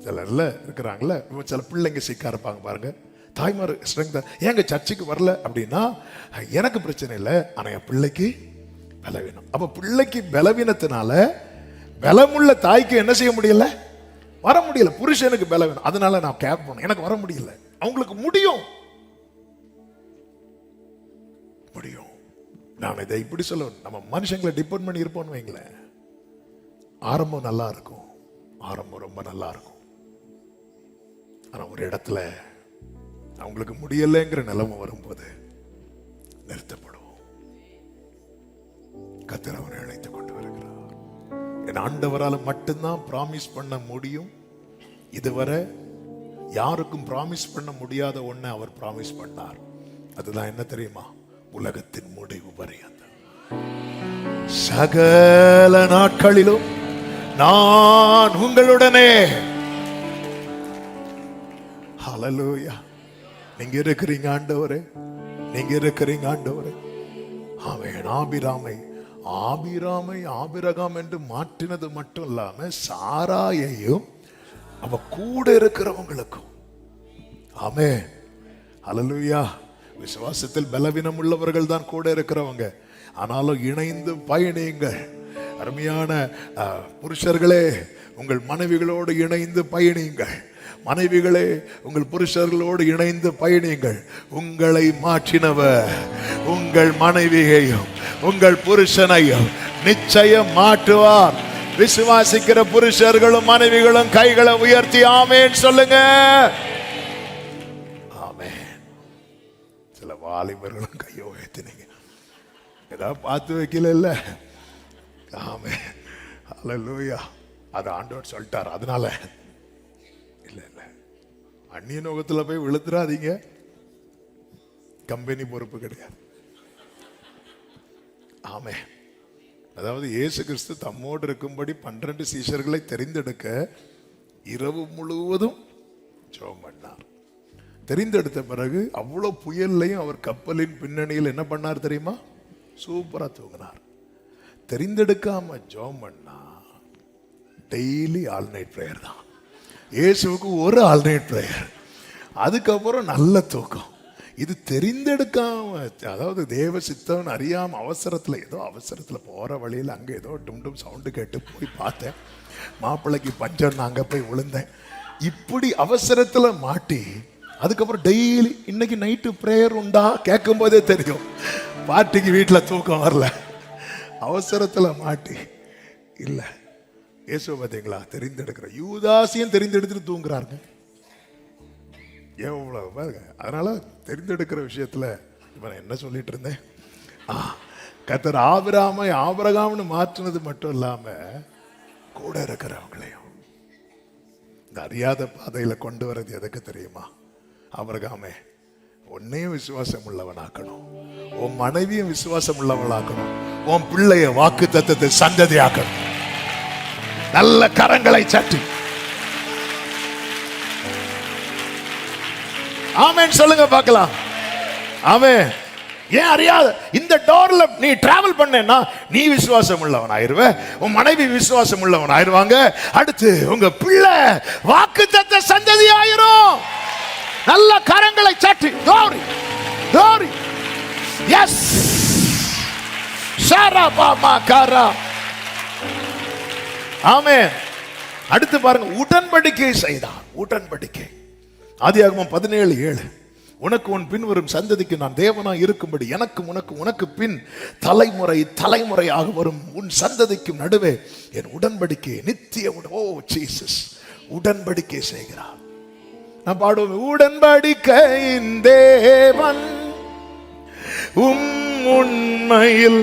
சிலர்ல இருக்கிறாங்கல்ல, சில பிள்ளைங்க சிக்கா இருப்பாங்க பாருங்க. தாய்மார் ஸ்ட்ரெங்க், ஏங்க சர்ச்சுக்கு வரல அப்படின்னா, எனக்கு பிரச்சனை இல்லை, ஆனா என் பிள்ளைக்கு பலவீனம். அப்ப பிள்ளைக்கு பலவீனத்தினால பலமுள்ள தாய்க்கு என்ன செய்ய முடியல? வர முடியல. புருஷனுக்கு பலவீனம், அதனால நான் கேப் பண்ணேன், எனக்கு வர முடியல. அவங்களுக்கு முடியும். நான் இதை இப்படி சொல்லுவேன், நம்ம மனுஷங்களை டிபெண்ட் பண்ணி இருப்போம்னு வைங்களேன், ஆரம்பம் நல்லா இருக்கும், ஆரம்பம் ரொம்ப நல்லா இருக்கும். ஆனா ஒரு இடத்துல அவங்களுக்கு முடியலைங்கிற நிலைமை வரும்போது நிறுத்தப்படுவோம். கர்த்தர் அவரை அழைத்துக் கொண்டு வருகிறார். என் ஆண்டவரால் மட்டும்தான் பிராமிஸ் பண்ண முடியும். இதுவரை யாருக்கும் பிராமிஸ் பண்ண முடியாத ஒண்ணை அவர் பிராமிஸ் பண்ணார். அதுதான் என்ன தெரியுமா? உலகத்தின் முடிவு பரியந்தம் சகல நாட்களிலும் நான் உங்களுடனே. ஹல்லேலூயா. நீங்க இருக்கிறீங்க ஆண்டவரே, நீங்க இருக்கிறீங்க ஆண்டவரே. ஆமென். ஆபிரகாம் என்று மாற்றினது மட்டும் இல்லாம சாராயையும் அவ கூட இருக்கிறவங்களுக்கும். ஆமென். ஹல்லேலூயா. விசுவாசத்தில் பலவீனம் உள்ளவர்கள் தான் கூட இருக்கிறவங்க, ஆனாலும் இணைந்து பயணியுங்கள். அருமையான புருஷர்களே, உங்கள் மனைவிகளோடு இணைந்து பயணியுங்கள். மனைவிகளே, உங்கள் புருஷர்களோடு இணைந்து பயணியுங்கள். உங்களை மாற்றினவர் உங்கள் மனைவியையும் உங்கள் புருஷனையும் நிச்சயம் மாற்றுவார். விசுவாசிக்கிற புருஷர்களும் மனைவிகளும் கைகளை உயர்த்தி ஆமென் சொல்லுங்க. ஆமென். சில வாலிபர்களும் கையை உயர்த்தினீங்க. ஏதாவது பார்த்து வைக்கல இல்ல. ஆமே, அல்லேலூயா. அது ஆண்டவர் சொல்லிட்டார். அதனால இல்ல இல்ல, அந்நிய நோகத்துல போய் விழுத்துறாதீங்க. கம்பெனி பொறுப்பு கிடையாது. ஆமே. அதாவது இயேசு கிறிஸ்து தம்மோடு இருக்கும்படி 12 சீஷர்களை தெரிந்தெடுக்க இரவு முழுவதும் ஜெபம் பண்ணார். தெரிந்தெடுத்த பிறகு அவ்வளவு புயல்லையும் அவர் கப்பலின் பின்னணியில் என்ன பண்ணார் தெரியுமா? சூப்பரா தூங்கினார். தெரிந்தெடுக்காம ஜெபம் பண்ணா டெய்லி ஆல் நைட் பிரேயர் தான். இயேசுவுக்கு ஒரு ஆல் நைட் பிரேயர், அதுக்கப்புறம் நல்ல தூக்கம். இது தெரிந்தெடுக்காம, அதாவது தேவ சித்தம் அறியாம அவசரத்துல, ஏதோ அவசரத்துல போற வழியில் அங்க ஏதோ டும் சவுண்டு கேட்டு போய் பார்த்தேன், மாப்பிள்ளைக்கு பஞ்சம், அங்க போய் விழுந்தேன். இப்படி அவசரத்துல மாட்டி அதுக்கப்புறம் டெய்லி இன்னைக்கு நைட்டு பிரேயர் உண்டா கேட்கும் போதே தெரியும் பார்ட்டிக்கு வீட்டில் தூக்கம் வரல, அவசரத்துல மாட்டி. இல்ல, இயேசு பார்த்தீங்களா தெரிந்தெடுக்கிற யூதாசியும் தெரிந்தெடுத்துட்டு தூங்குறாருங்க. எவ்வளவு பாருங்க. அதனால தெரிந்தெடுக்கிற விஷயத்துல இவன் என்ன சொல்லிட்டு இருந்தேன், கர்த்தர் ஆபிரகாமை ஆபிரகாம்னு மாற்றினது மட்டும் இல்லாம கூட இருக்கிறவங்களையும் இந்த அறியாத பாதையில கொண்டு வர்றது எதுக்கு தெரியுமா? ஆபிரகாமே, உன்னையும் விசுவாசம் உள்ளவனாக்கணும், உன் மனைவியும் விசுவாசம் உள்ளவளாக்கணும், உன் பிள்ளைய வாக்கு தத்தத்தை சந்ததியாக்கணும். நல்ல கரங்களை சட்டி ஆமென் சொல்லுங்க பார்க்கலாம். ஆமென். ஏன் அறியாத இந்த டோர்ல நீ டிராவல் பண்ணேன்னா நீ விசுவாசம் உள்ளவன் ஆயிருவ, உன் மனைவி விசுவாசம் உள்ளவன் ஆயிருவாங்க, அடுத்து உங்க பிள்ளை வாக்குத்தத்த சந்ததி ஆயிரும். நல்ல கரங்களை சாட்டி glory glory yes ஷரபமா கரா. ஆமென். அடுத்து பாருங்க, உடன்படிக்கை செய்தான். உடன்படிக்கை ஆதியாகமம் 17:7, உனக்கு உன் பின் வரும் சந்ததிக்கு நான் தேவனா இருக்கும்படி எனக்கும் உனக்கு பின் தலைமுறை தலைமுறையாக வரும் உன் சந்ததிக்கும் நடுவே என் உடன்படிக்கை நித்திய ஓ ஜீசஸ் உடன்படிக்கை செய்கிறார். நான் பாடுவேன், உடன்படிக்கையின் தேவன் உண்மையில்.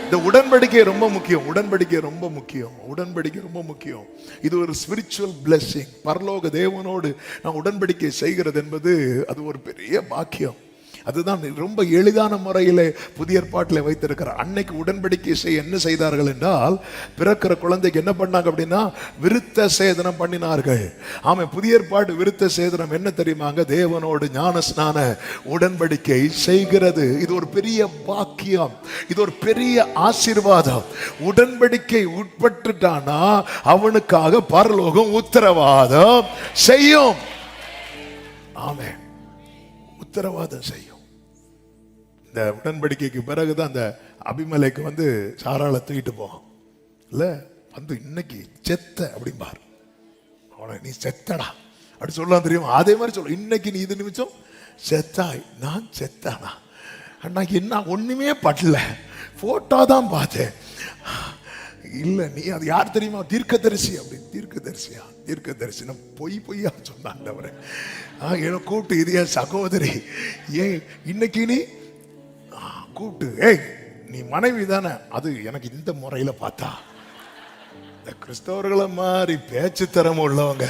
இந்த உடன்படிக்கை ரொம்ப முக்கியம். உடன்படிக்கை ரொம்ப முக்கியம். உடன்படிக்கை ரொம்ப முக்கியம். இது ஒரு ஸ்பிரிச்சுவல் பிளெஸிங். பரலோக தேவனோடு நான் உடன்படிக்கை செய்கிறது என்பது அது ஒரு பெரிய பாக்கியம். அதுதான் ரொம்ப எளிதான முறையில் புதிய ஏற்பாட்டில் வைத்திருக்கிறார். அன்னைக்கு உடன்படிக்கை செய்ய என்ன செய்தார்கள் என்றால், பிறக்கிற குழந்தைக்கு என்ன பண்ணாங்க அப்படின்னா விருத்த சேதனம் பண்ணினார்கள். ஆமா, புதிய ஏற்பாடு விருத்த சேதனம் என்ன தெரியுமாங்க? தேவனோடு ஞான ஸ்நான உடன்படிக்கை செய்கிறது. இது ஒரு பெரிய பாக்கியம், இது ஒரு பெரிய ஆசீர்வாதம். உடன்படிக்கை உட்பட்டுட்டானா அவனுக்காக பரலோகம் உத்தரவாதம் செய்யும். ஆமென், உத்தரவாதம் செய்யும். இந்த உடன்படிக்கைக்கு பிறகுதான் அந்த அபிமலேக்கு வந்து சாராளை தூக்கிட்டு போவான் இல்ல, வந்து இன்னைக்கு செத்த அப்படிம்பார். அவனை நீ செத்தடா அப்படி சொல்லலாம் தெரியும். அதே மாதிரி சொல்ல, இன்னைக்கு நீ இது நிமிஷம் செத்தாய். நான் செத்தானா? அன்னைக்கு என்ன ஒண்ணுமே படல, போட்டோ தான் பார்த்தேன். இல்ல, நீ அது யார் தெரியுமா? தீர்க்கதரிசி. அப்படி தீர்க்கதரிசியா? தீர்க்கதரிசனம் பொய்யா சொன்னாண்டவரை கூப்பிட்டு, இது என் சகோதரி, ஏன் இன்னைக்கு நீ கூப்பிட்டு, ஏய் நீ மனைவி தானே? அது எனக்கு இந்த முறையில பார்த்தா இந்த கிறிஸ்தவர்களை மாதிரி பேச்சு திறமை உள்ளவங்க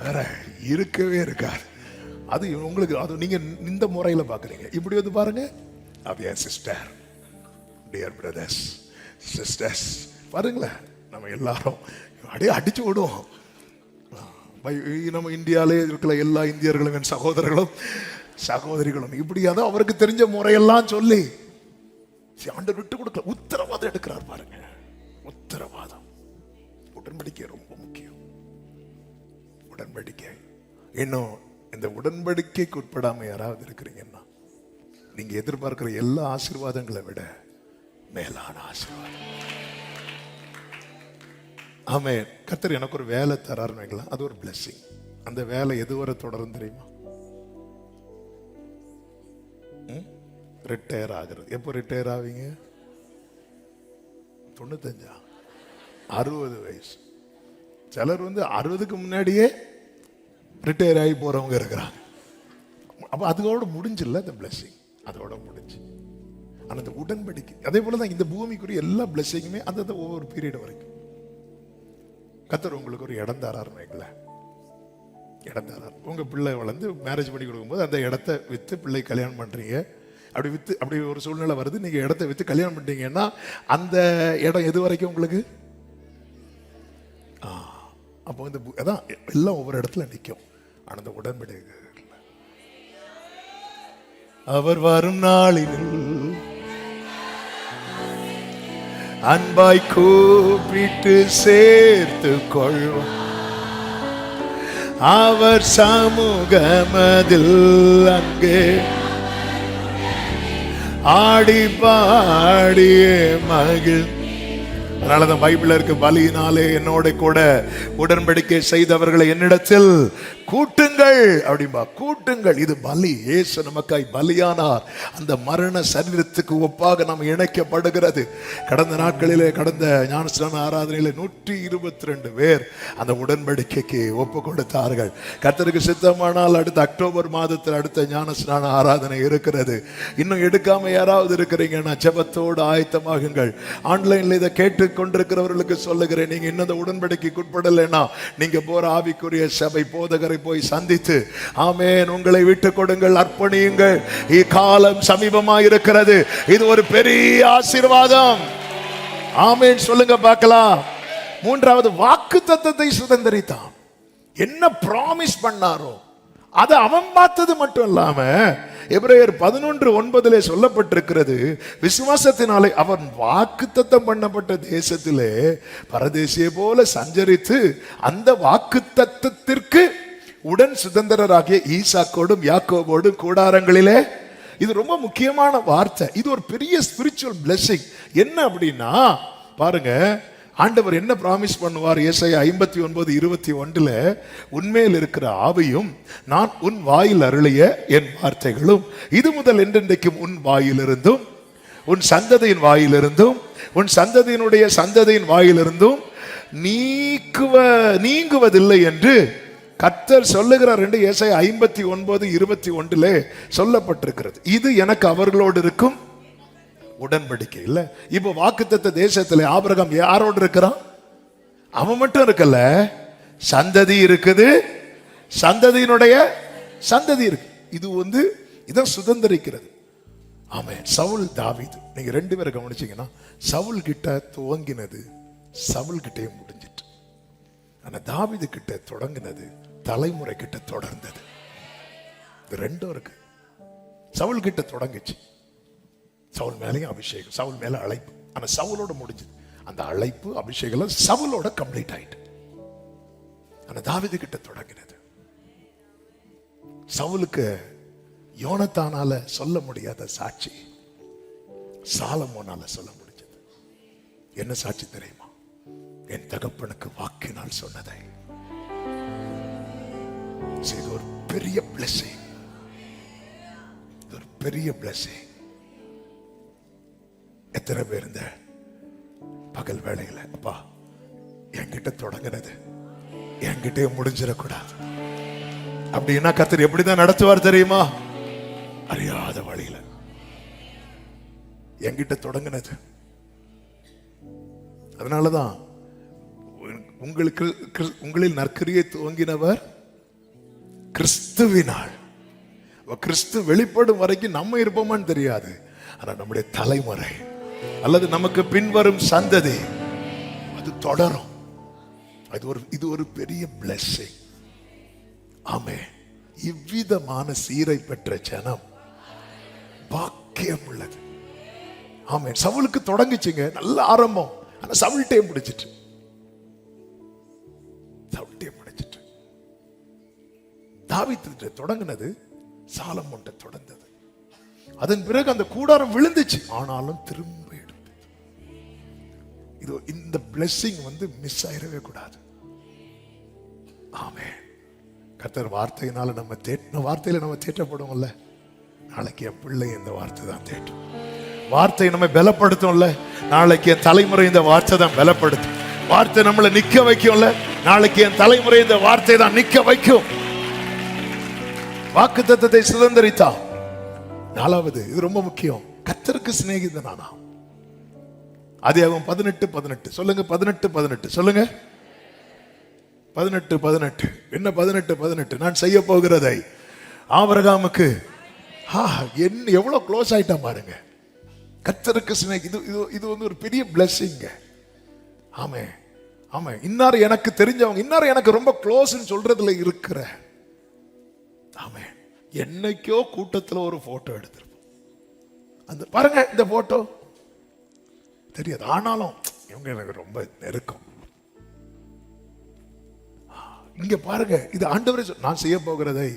வேற இருக்கவே இருக்காது. அது உங்களுக்கு, அது நீங்க இந்த முறையில பாக்குறீங்க. இப்படி வந்து பாருங்க, அது என் சிஸ்டர், டியர் பிரதர்ஸ் சிஸ்டர்ஸ், பாருங்களேன், நம்ம எல்லாரும் அப்படியே அடிச்சு விடுவோம். நம்ம இந்தியாவிலே இருக்கிற எல்லா இந்தியர்களும் என் சகோதரர்களும் சகோதரிகளும் இப்படி அதான் அவருக்கு தெரிஞ்ச முறையெல்லாம் சொல்லி ஆண்டவர் விட்டு கொடுக்கல, உத்தரவாதம் எடுக்கிறார். பாருங்க, உத்தரவாதம். உடன்படிக்கை ரொம்ப முக்கியம். உடன்படிக்கை. இன்னும் இந்த உடன்படிக்கைக்கு உட்படாம யாராவது இருக்கிறீங்கன்னா, நீங்க எதிர்பார்க்கிற எல்லா ஆசீர்வாதங்களை விட மேலான ஆசீர்வாதம். ஆமென். கர்த்தர் எனக்கு ஒரு வேலை தராருன்னு வைக்கலாம், அது ஒரு பிளெஸிங். அந்த வேலை எதுவரை தொடரும் தெரியுமா? ரிட்டையர் ஆகிறது. எப்போ ரிட்டையர் ஆவீங்க? 95, 60 வயசு. சிலர் வந்து 60க்கு முன்னாடியே ரிட்டையர் ஆகி போறவங்க இருக்கிறாங்க. அப்ப அதோட முடிஞ்சில்ல இந்த பிளெஸிங், அதோட முடிஞ்சு. அந்த உடன்படிக்கை அதே போலதான் இந்த பூமிக்குரிய எல்லா பிளெஸிங்குமே அந்த ஒவ்வொரு பீரியட் வரைக்கும். கர்த்தர் உங்களுக்கு ஒரு இடம் தராருன்னு வைங்களேன், இடம் தரார். உங்க பிள்ளை வளர்ந்து மேரேஜ் பண்ணி கொடுக்கும்போது அந்த இடத்த வித்து பிள்ளை கல்யாணம் பண்றீங்க, அப்படி வித்து அப்படி ஒரு சூழ்நிலை வருது, நீங்க இடத்த வித்து கல்யாணம் பண்றீங்கன்னா அந்த இடம் எது வரைக்கும் உங்களுக்கு? அப்போ இந்த அதான் எல்லாம் ஒவ்வொரு இடத்துல நிற்கும். ஆனால் அந்த உடன்படிக்கை அவர் வரும் நாளில் அன்பாய் கூப்பிட்டு சேர்த்து கொள்வார், அவர் சமூகமதில் அங்கே ஆடி பாடியே மகிழ். அதனாலதான் பைபிள்ல இருக்கு, பலியினாலே என்னோட கூட உடன்படிக்கை செய்தவர்களை என்னிடத்தில் கூட்டுங்கள் அப்படின்பா. கூட்டுங்கள், இது பலி. இயேசு நமக்காய் பலியானார். அந்த மரண சரீரத்துக்கு ஒப்பாக நாம் இணைக்கப்படுகிறது. கடந்த நாட்களிலே, கடந்த ஞானஸ்நான ஆராதனையிலே 122 பேர் அந்த உடன்படிக்கைக்கு ஒப்பு கொடுத்தார்கள். கர்த்தருக்கு சித்தமானால் அடுத்த அக்டோபர் மாதத்தில் அடுத்த ஞானஸ்நான ஆராதனை இருக்கிறது. இன்னும் எடுக்காம யாராவது இருக்கிறீங்கன்னா ஜெபத்தோடு ஆயத்தமாகுங்கள். ஆன்லைன்ல இதை கேட்டு கொண்டிருக்கிறவர்களுக்கு சொல்லுகிறேன், நீங்க இன்னும் அந்த உடன்படிக்கைக்கு உட்படலைன்னா நீங்க போற ஆவிக்குரிய சபை போதகரை போய் சந்தித்து ஆமென் உங்களை விட்டுக் கொடுங்கள், அர்ப்பணியுங்கள். காலம் சமீபமாக இருக்கிறது. இது ஒரு பெரிய ஆசீர்வாதம். ஆமென் சொல்லுங்க பார்க்கலாம். மூன்றாவது, வாக்குத்தத்தத்தை சுதந்தரித்தான். என்ன ப்ராமிஸ் பண்ணாரோ அதை அவன் பார்த்தது மட்டும் இல்லாம எபிரேயர் 11:9 சொல்லப்பட்டிருக்கிறது, விசுவாசத்தினாலே அவன் வாக்குத்தத்தம் பண்ணப்பட்ட தேசத்திலே பரதேசியை போல சஞ்சரித்து அந்த வாக்குத்தத்தத்திற்கு உடன் சுதந்திரராகிய ஈசாக்கோடும் யாக்கோபோடும் கூடாரங்களிலே. இது ரொம்ப முக்கியமான வார்த்தை. இது ஒரு பெரிய ஸ்பிரிச்சுவல் பிளெஸிங். என்ன அப்படின்னா பாருங்க, ஆண்டவர் என்ன ப்ராமிஸ் பண்ணுவார்? ஏசாயா 59:21 உன்மேல் இருக்கிற ஆவியும் நான் உன் வாயில் அருளிய என் வார்த்தைகளும் இது முதல் என்றென்றைக்கும் உன் வாயிலிருந்தும் உன் சந்ததியின் வாயிலிருந்தும் உன் சந்ததியினுடைய சந்ததியின் வாயிலிருந்தும் நீங்குவதில்லை என்று கர்த்தர் சொல்லுகிறார் என்று ஏசாயா 59:21 சொல்லப்பட்டிருக்கிறது. இது எனக்கு அவர்களோடு இருக்கும் உடன்படிக்கை இல்ல. இப்ப வாக்குத்தத்த தேசத்துல ஆபிரகாம் யாரோடு இருக்கிறான்? அவன் மட்டும் இருக்கல, சந்ததி இருக்குது, சந்ததியினுடைய சந்ததி இருக்கு. இது இதை சுதந்திரிக்கிறது. ஆமென். சவுல் தாவீது, நீங்க 2 பேரை கவனிச்சீங்கன்னா சவுல் கிட்ட துவங்கினது சவுல் கிட்டே முடிஞ்சிட்டு, ஆனா தாவீது கிட்ட தொடங்கினது தலைமுறை கிட்ட தொடர்ந்தது. இது ரெண்டும் இருக்கு. சவுல் கிட்ட தொடங்குச்சு, சவுல் மேலேயும் அபிஷேகம், சவுல் மேல அழைப்பு, ஆனா சவுலோட முடிஞ்சது. அந்த அழைப்பு அபிஷேகம் சவுலோட கம்ப்ளீட் ஆயிட்டு, ஆனா தாவீது கிட்ட தொடங்கினது. சவுலுக்கு யோனத்தானால சொல்ல முடியாத சாட்சி சாலமோனால சொல்ல முடிஞ்சது. என்ன சாட்சி தெரியுமா? என் தகப்பனுக்கு வாக்கினால் சொன்னதை. இது ஒரு பெரிய blessing. இது ஒரு பெரிய blessing. எத்தனை பேர் இந்த பகல் வேளையில அப்பா என்கிட்ட தொடங்கினது என்கிட்டே முடிஞ்சிடக்கூடாது அப்படின்னா கர்த்தர் எப்படிதான் நடத்துவார் தெரியுமா? அறியாத வழியில என்கிட்ட தொடங்கினது. அதனாலதான் உங்களில் நற்கிரியை துவங்கினவர் கிறிஸ்துவினால். கிறிஸ்து வெளிப்படும் வரைக்கும் நம்ம இருப்போமான்னு தெரியாது, ஆனா நம்முடைய தலைமுறை அல்லது நமக்கு பின்வரும் சந்ததி அது தொடரும். இது ஒரு பெரிய blessing. ஆமே. இவ்விதமான சீரை பெற்ற ஜனம் பாக்கியம் உள்ளது. ஆமே. சவுலுக்கு தொடங்குச்சுங்க, நல்ல ஆரம்பம், ஆனா சவுல்ட்டே முடிச்சிட்டு. தாவீது தொடங்கினது சாலமோன்ட்ட தொடர்ந்தது. அதன் பிறகு அந்த கூடாரம் விழுந்துச்சு, ஆனாலும் திரும்ப எடுத்து. இது இந்த blessing மிஸ் ஆயிடவே கூடாது. ஆமென். கர்த்தர் வார்த்தையினால வார்த்தையில நம்ம தேற்றப்படுவோம்ல, நாளைக்கு என் பிள்ளை இந்த வார்த்தை தான் தேற்றும். வார்த்தை நம்ம பலப்படுத்தும்ல, நாளைக்கு என் தலைமுறை இந்த வார்த்தை தான் பலப்படுத்தும். வார்த்தை நம்மளை நிக்க வைக்கும்ல, நாளைக்கு என் தலைமுறை இந்த வார்த்தை தான் நிக்க வைக்கும். வாக்குத்தத்தத்தை சுதந்திரித்தா. 4வது, இது ரொம்ப முக்கியம், கர்த்தருக்கு சிநேகிதனானா. ஆதியாகமம் 18:18 சொல்லுங்க. 18:18 சொல்லுங்க. 18:18 என்ன? 18:18 நான் செய்ய போகிறதை ஆபிரகாமுக்கு என்ன எவ்வளவு க்ளோஸ் ஆயிட்டான் பாருங்க. கர்த்தருக்கு சிநேகி. இது வந்து ஒரு பெரிய பிளெஸிங். ஆமே ஆமே. இன்னார் எனக்கு தெரிஞ்சவங்க, இன்னார் எனக்கு ரொம்ப க்ளோஸ்ன்னு சொல்றதுல இருக்கிற. ஆமே. என்னைக்கோ கூட்டத்தில் ஒரு போட்டோ எடுத்திருப்போம். அந்த பாருங்க இந்த போட்டோ தெரியாது, ஆனாலும் இவங்க எனக்கு ரொம்ப நெருக்கம். இங்க பாருங்க, இது ஆண்டவரே நான் செய்ய போகிறதை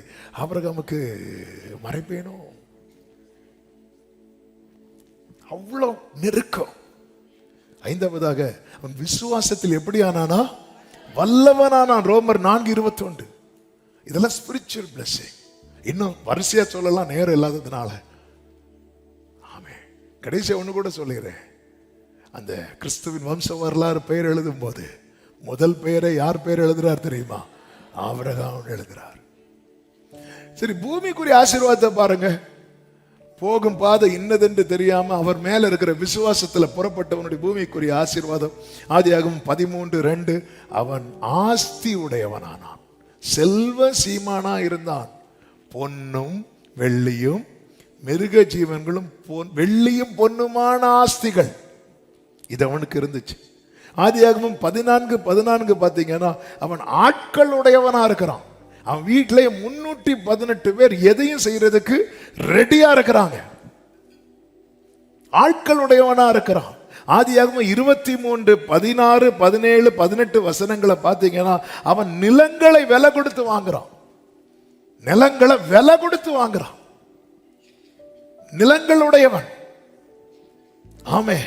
ஆபிரகாமுக்கு மறைப்பேனோ. அவ்வளவு நெருக்கம். ஐந்தாவதாக அவன் விசுவாசத்தில் எப்படி ஆனானா? வல்லவனானான். ரோமர் 4:21. இதெல்லாம் ஸ்பிரிச்சுவல் பிளெஸிங். இன்னும் வரிசையா சொல்லலாம், நேரம் இல்லாததுனால. ஆமே. கடைசி ஒண்ணு கூட சொல்லிடுறேன். அந்த கிறிஸ்துவின் வம்ச வரலாறு பெயர் எழுதும் போது முதல் பெயரை யார் பெயர் எழுதுறார் தெரியுமா? ஆபிரகாம் எழுதுறார். சரி, பூமிக்குரிய ஆசீர்வாதத்தை பாருங்க. போகும் பாதை இன்னதென்று தெரியாம அவர் மேல இருக்கிற விசுவாசத்துல புறப்பட்டவனுடைய பூமிக்குரிய ஆசீர்வாதம். ஆதியாகமம் 13:2 அவன் ஆஸ்தி உடையவனானான், செல்வ சீமானா இருந்தான். பொன்னும் வெள்ளியும் மிருக ஜீவன்களும் வெள்ளியும் பொன்னுமான ஆஸ்திகள் இது அவனுக்கு இருந்துச்சு. ஆதியாகமம் 14:14 பார்த்தீங்கன்னா அவன் ஆட்கள் உடையவனா இருக்கிறான். அவன் வீட்டிலே 318 பேர் எதையும் செய்யறதுக்கு ரெடியா இருக்கிறாங்க. ஆட்கள் உடையவனா இருக்கிறான். ஆதியாகமம் 23, 16, 17, 18 வசனங்களை பார்த்தீங்கன்னா அவன் நிலங்களை விலை கொடுத்து வாங்குறான். நிலங்களை விலை கொடுத்து வாங்குறான். நிலங்களுடையவன். ஆமே.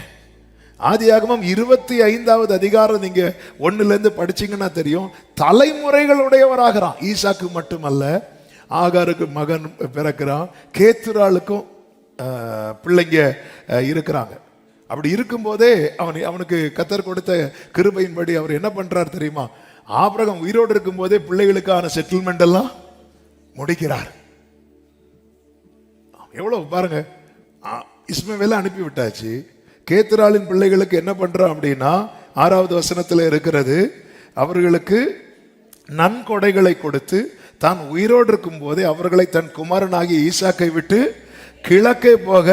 ஆதியாகமம் 25வது அதிகாரம் நீங்க 1ல இருந்து படிச்சீங்கன்னா தெரியும். தலைமுறைகளுடையவராகிறான். ஈசாக்கு மட்டுமல்ல, ஆகாருக்கு மகன் பிறக்கிறான், கேத்துராளுக்கும் பிள்ளைங்க இருக்கிறாங்க. அப்படி இருக்கும்போதே அவனுக்கு கர்த்தர் கொடுத்த கிருபையின்படி அவர் என்ன பண்றார் தெரியுமா? ஆபிரகாம் உயிரோடு இருக்கும் போதே பிள்ளைகளுக்கான செட்டில்மெண்ட் எல்லாம் முடிக்கிறார். எவ்வளவு பாருங்க. இஸ்மவேலை அனுப்பி விட்டாச்சு. கேத்துராளின் பிள்ளைகளுக்கு என்ன பண்றான் அப்படின்னா 6வது வசனத்தில் இருக்கிறது, அவர்களுக்கு நன்கொடைகளை கொடுத்து தான் உயிரோடு இருக்கும் போதே அவர்களை தன் குமாரனாகிய ஈசாக்கை விட்டு கிழக்கே போக.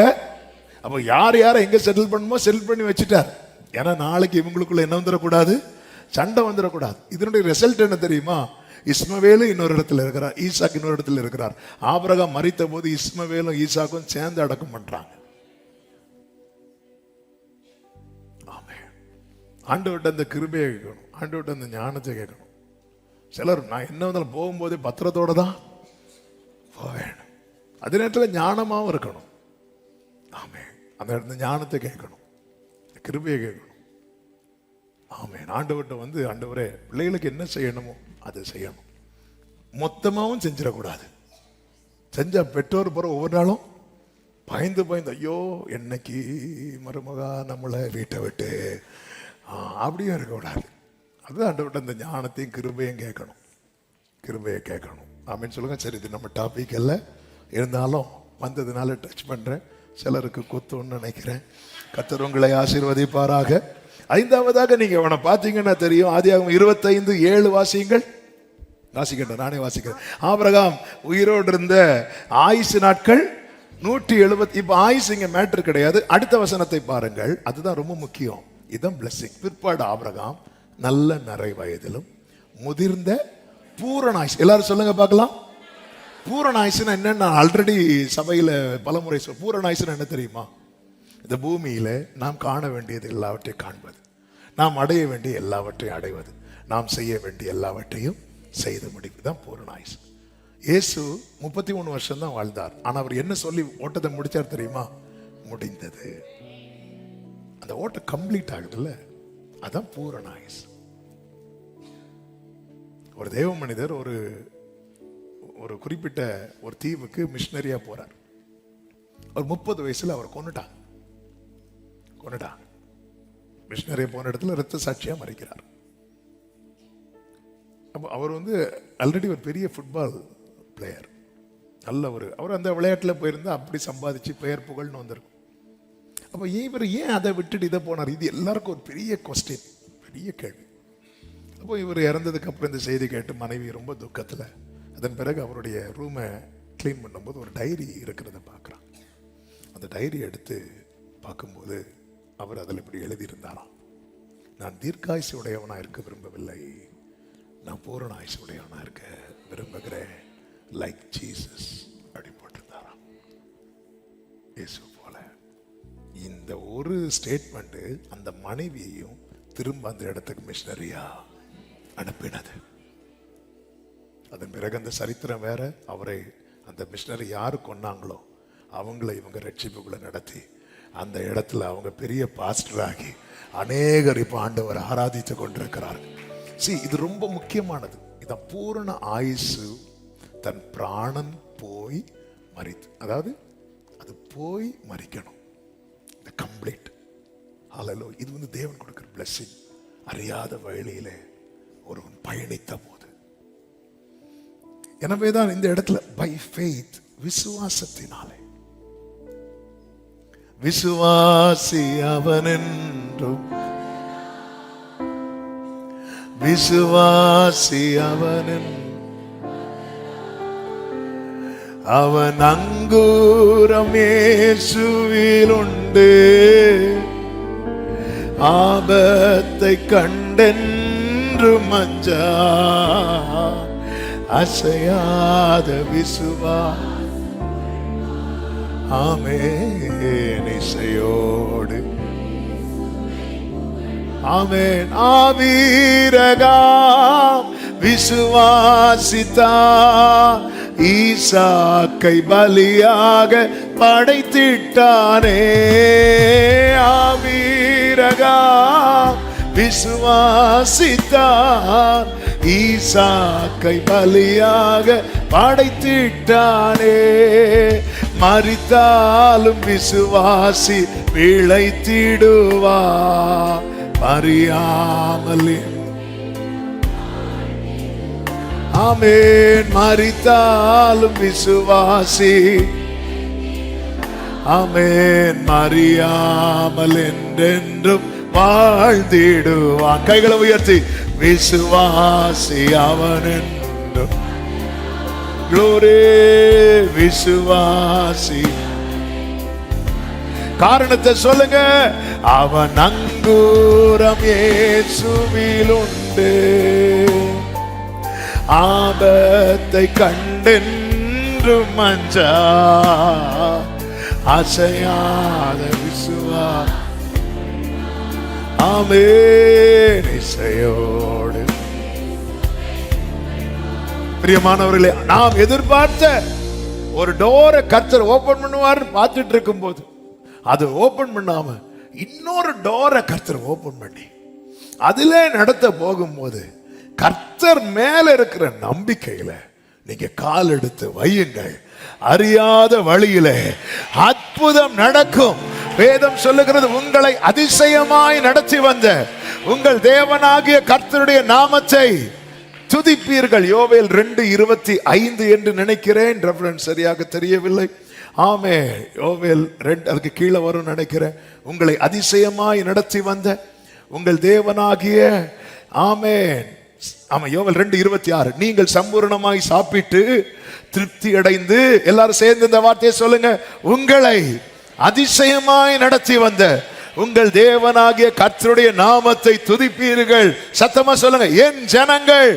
அப்போ யார் யாரை எங்க செட்டில் பண்ணுமோ செட்டில் பண்ணி வச்சுட்டார். ஏன்னா நாளைக்கு இவங்களுக்குள்ள என்ன வந்துடக்கூடாது? சண்டை வந்துடக்கூடாது. இதனுடைய ரிசல்ட் என்ன தெரியுமா? இஸ்மவேலும் இன்னொரு இடத்துல இருக்கிறார், ஈசாக்கு இன்னொரு இடத்துல இருக்கிறார். ஆபிரகாம் மரித்த போது இஸ்மவேலும் ஈசாக்கும் சேர்ந்து அடக்கம் பண்றாங்க. ஆண்டவர்கிட்ட அந்த கிருபையை கேட்கணும், ஆண்டவர்கிட்ட அந்த ஞானத்தை கேட்கணும். சிலர் நான் என்ன வந்தாலும் போகும்போதே பத்திரத்தோட தான் போவேன். அதே நேரத்தில் ஞானமாகவும் இருக்கணும். ஆமே. அந்த இடத்துல ஞானத்தை கேட்கணும், கிருபையை கேட்கணும். ஆமே. ஆண்டவர்கிட்ட ஆண்டவரே பிள்ளைகளுக்கு என்ன செய்யணுமோ அதை செய்யணும். மொத்தமாகவும் செஞ்சிடக்கூடாது. செஞ்சா பெற்றோர் போற ஒவ்வொரு நாளும் பயந்து ஐயோ என்னைக்கு மருமகா நம்மளை வீட்டை விட்டு அப்படியும் இருக்கக்கூடாது. அது ஆண்டவர்கிட்ட அந்த ஞானத்தையும் கிருபையும் கேட்கணும், கிருபையை கேட்கணும். ஆமேன்னு சொல்லுங்க. சரி, இது நம்ம டாபிக் அல்ல, இருந்தாலும் வந்ததுனால டச் பண்றேன். சிலருக்கு குத்துன்னு நினைக்கிறேன். கர்த்தர் உங்களை ஆசீர்வதிப்பாராக. 5வதாக நீங்க அவனை பார்த்தீங்கன்னா தெரியும். ஆதியாகமம் 25:7 வாசியுங்கள். வாசிக்கின்ற நானே வாசிக்கிறேன். ஆபிரகாம் உயிரோடு இருந்த ஆயுசு நாட்கள் 170. இப்ப ஆயுசு இங்க மேட்டர் கிடையாது. அடுத்த வசனத்தை பாருங்கள், அதுதான் ரொம்ப முக்கியம். இதுதான் பிளெஸிங். பிற்பாடு ஆபிரகாம் நல்ல நிறை வயதிலும் முதிர்ந்த பூரண ஆயுசு. எல்லாரும் சொல்லுங்க பார்க்கலாம். பூரண ஆயுசுன்னா என்ன? நான் ஆல்ரெடி சபையில பலமுறை பூரண ஆயுசுன்னா என்ன தெரியுமா? இந்த பூமியில நாம் காண வேண்டியது எல்லாவற்றையும் காண்பது, நாம் அடைய வேண்டிய எல்லாவற்றையும் அடைவது, நாம் செய்ய வேண்டிய எல்லாவற்றையும் செய்து முடிப்புதான் பூரண ஆயுசு. இயேசு 33 வருஷம் தான் வாழ்ந்தார். ஆனா அவர் என்ன சொல்லி ஓட்டத்தை முடிச்சார் தெரியுமா? முடிந்தது. அந்த ஓட்டம் கம்ப்ளீட் ஆகுதுல்ல, அதான் பூரண ஆயுசு. ஒரு தேவ மனிதர் ஒரு குறிப்பிட்ட ஒரு தீவுக்கு மிஷனரியா போறார். ஒரு 30 வயசுல அவர் கொன்னுட்டாங்க. மிஷனரியா போன இடத்துல ரத்த சாட்சியா மறிக்கிறார். அப்போ அவர் ஆல்ரெடி ஒரு பெரிய ஃபுட்பால் பிளேயர், நல்ல அவர் அந்த விளையாட்டில் போயிருந்தா அப்படி சம்பாதிச்சு பெயர் புகழ்னு வந்திருக்கும். அப்போ இவர் ஏன் அதை விட்டுட்டு இதை போனார்? இது எல்லாருக்கும் ஒரு பெரிய கொஸ்டின், பெரிய கேள்வி. அப்போ இவர் இறந்ததுக்கு அப்புறம் இந்த செய்தி கேட்டு மனைவி ரொம்ப துக்கத்தில், அதன் பிறகு அவருடைய ரூமை க்ளீன் பண்ணும்போது ஒரு டைரி இருக்கிறத பார்க்குறான். அந்த டைரி எடுத்து பார்க்கும்போது அவர் அதில் இப்படி எழுதியிருந்தாராம், நான் தீர்க்காயுசு உடையவனாக இருக்க விரும்பவில்லை, நான் பூரண ஆயுசு உடையவனாக இருக்க விரும்புகிறேன், லைக் ஜீசஸ் அப்படி போட்டிருந்தாராம். இயேசு போல. இந்த ஒரு ஸ்டேட்மெண்ட் அந்த மனைவியையும் திரும்ப அந்த இடத்துக்கு மிஷனரியா அனுப்பினது. அதன் பிறகு அந்த சரித்திரம் வேற. அவரை அந்த மிஷனரி யாரு கொன்னாங்களோ அவங்கள இவங்க ரட்சிப்புக்குள்ள நடத்தி அந்த இடத்துல அவங்க பெரிய பாஸ்டராகி அநேகர் இப்ப ஆண்டவர் ஆராதித்து கொண்டிருக்கிறார்கள். இது ரொம்ப முக்கியமானது. இதான் பூரண ஆயுசு, தன் பிராணன் போய் மரித்து, அதாவது அது போய் மரிக்கணும், கம்ப்ளீட். ஹல்லேலூயா. இது தேவன் கொடுக்கிற பிளெஸிங். அறியாத வழியிலே ஒருவன் பயணித்த போது, எனவேதான் இந்த இடத்துல பை ஃபெய்த், விசுவாசத்தினாலே, விசுவாசி அவன் என்றும், விசுவாசி அவன், அவன் அங்கூரம் இயேசுவில் உண்டு, ஆபத்தை கண்டென்று மஞ்சா, அசையாத விசுவாசி. ஆமென். இசையோடு ஆமென். ஆவீரகாம் விசுவாசித்தா, ஈசாக்கை பலியாக படைத்திட்டானே. ஆவீரகாம் விசுவாசித்தார், ஈசாக்கை பலியாக படைத்திட்டானே. மரித்தாலும் விசுவாசி பிழைத்திடுவார், மறியாமலே. ஆமென். மரித்தாலும் விசுவாசி, ஆமென், மறியாமல் என்றென்றும் வாழ்ந்திடுவான். கைகளை உயர்த்தி, விசுவாசி அவன் என்றும். க்ளோரி. விசுவாசி. காரணத்தை சொல்லுங்க. அவன் அங்கூரம் இயேசுவில் உண்டு, ஆபத்தை கண்டென்று மஞ்சா, அசையாத விசுவாசி. ஆமென். இசையோடு பிரியமானவர்களே, நாம் எதிர்பார்த்த ஒரு டோரை கர்த்தர் ஓபன் பண்ணுவார் பார்த்துட்டு இருக்கும் போது, அது ஓபன் பண்ணாம இன்னொரு டோரை கர்த்தர் ஓபன் பண்ணி அதிலே நடத்த போகும்போது, கர்த்தர் மேல இருக்கிற நம்பிக்கையில நீங்க கால் எடுத்து வையுங்கள். அறியாத வழியிலே அற்புதம் நடக்கும். வேதம் சொல்லுகிறது, உங்களை அதிசயமாய் நடத்தி வந்த உங்கள் தேவனாகிய கர்த்தருடைய நாமத்தை துதிப்பீர்கள். யோவேல் 2:25 என்று நினைக்கிறேன், ரெஃபரன்ஸ் சரியாக தெரியவில்லை. ஆமே, யோவேல் 2 அதுக்கு கீழே வரும் நினைக்கிறேன். உங்களை அதிசயமாய் நடத்தி வந்த உங்கள் தேவனாகிய, ஆமென், ஆமா, யோவேல் 2:26, நீங்கள் சம்பூர்ணமாய் சாப்பிட்டு திருப்தி அடைந்து, எல்லாரும் சேர்ந்து இந்த வார்த்தையை சொல்லுங்க, உங்களை அதிசயமாய் நடத்தி வந்த உங்கள் தேவனாகிய கர்த்தருடைய நாமத்தை துதிப்பீர்கள். சத்தமா சொல்லுங்க, என் ஜனங்கள்.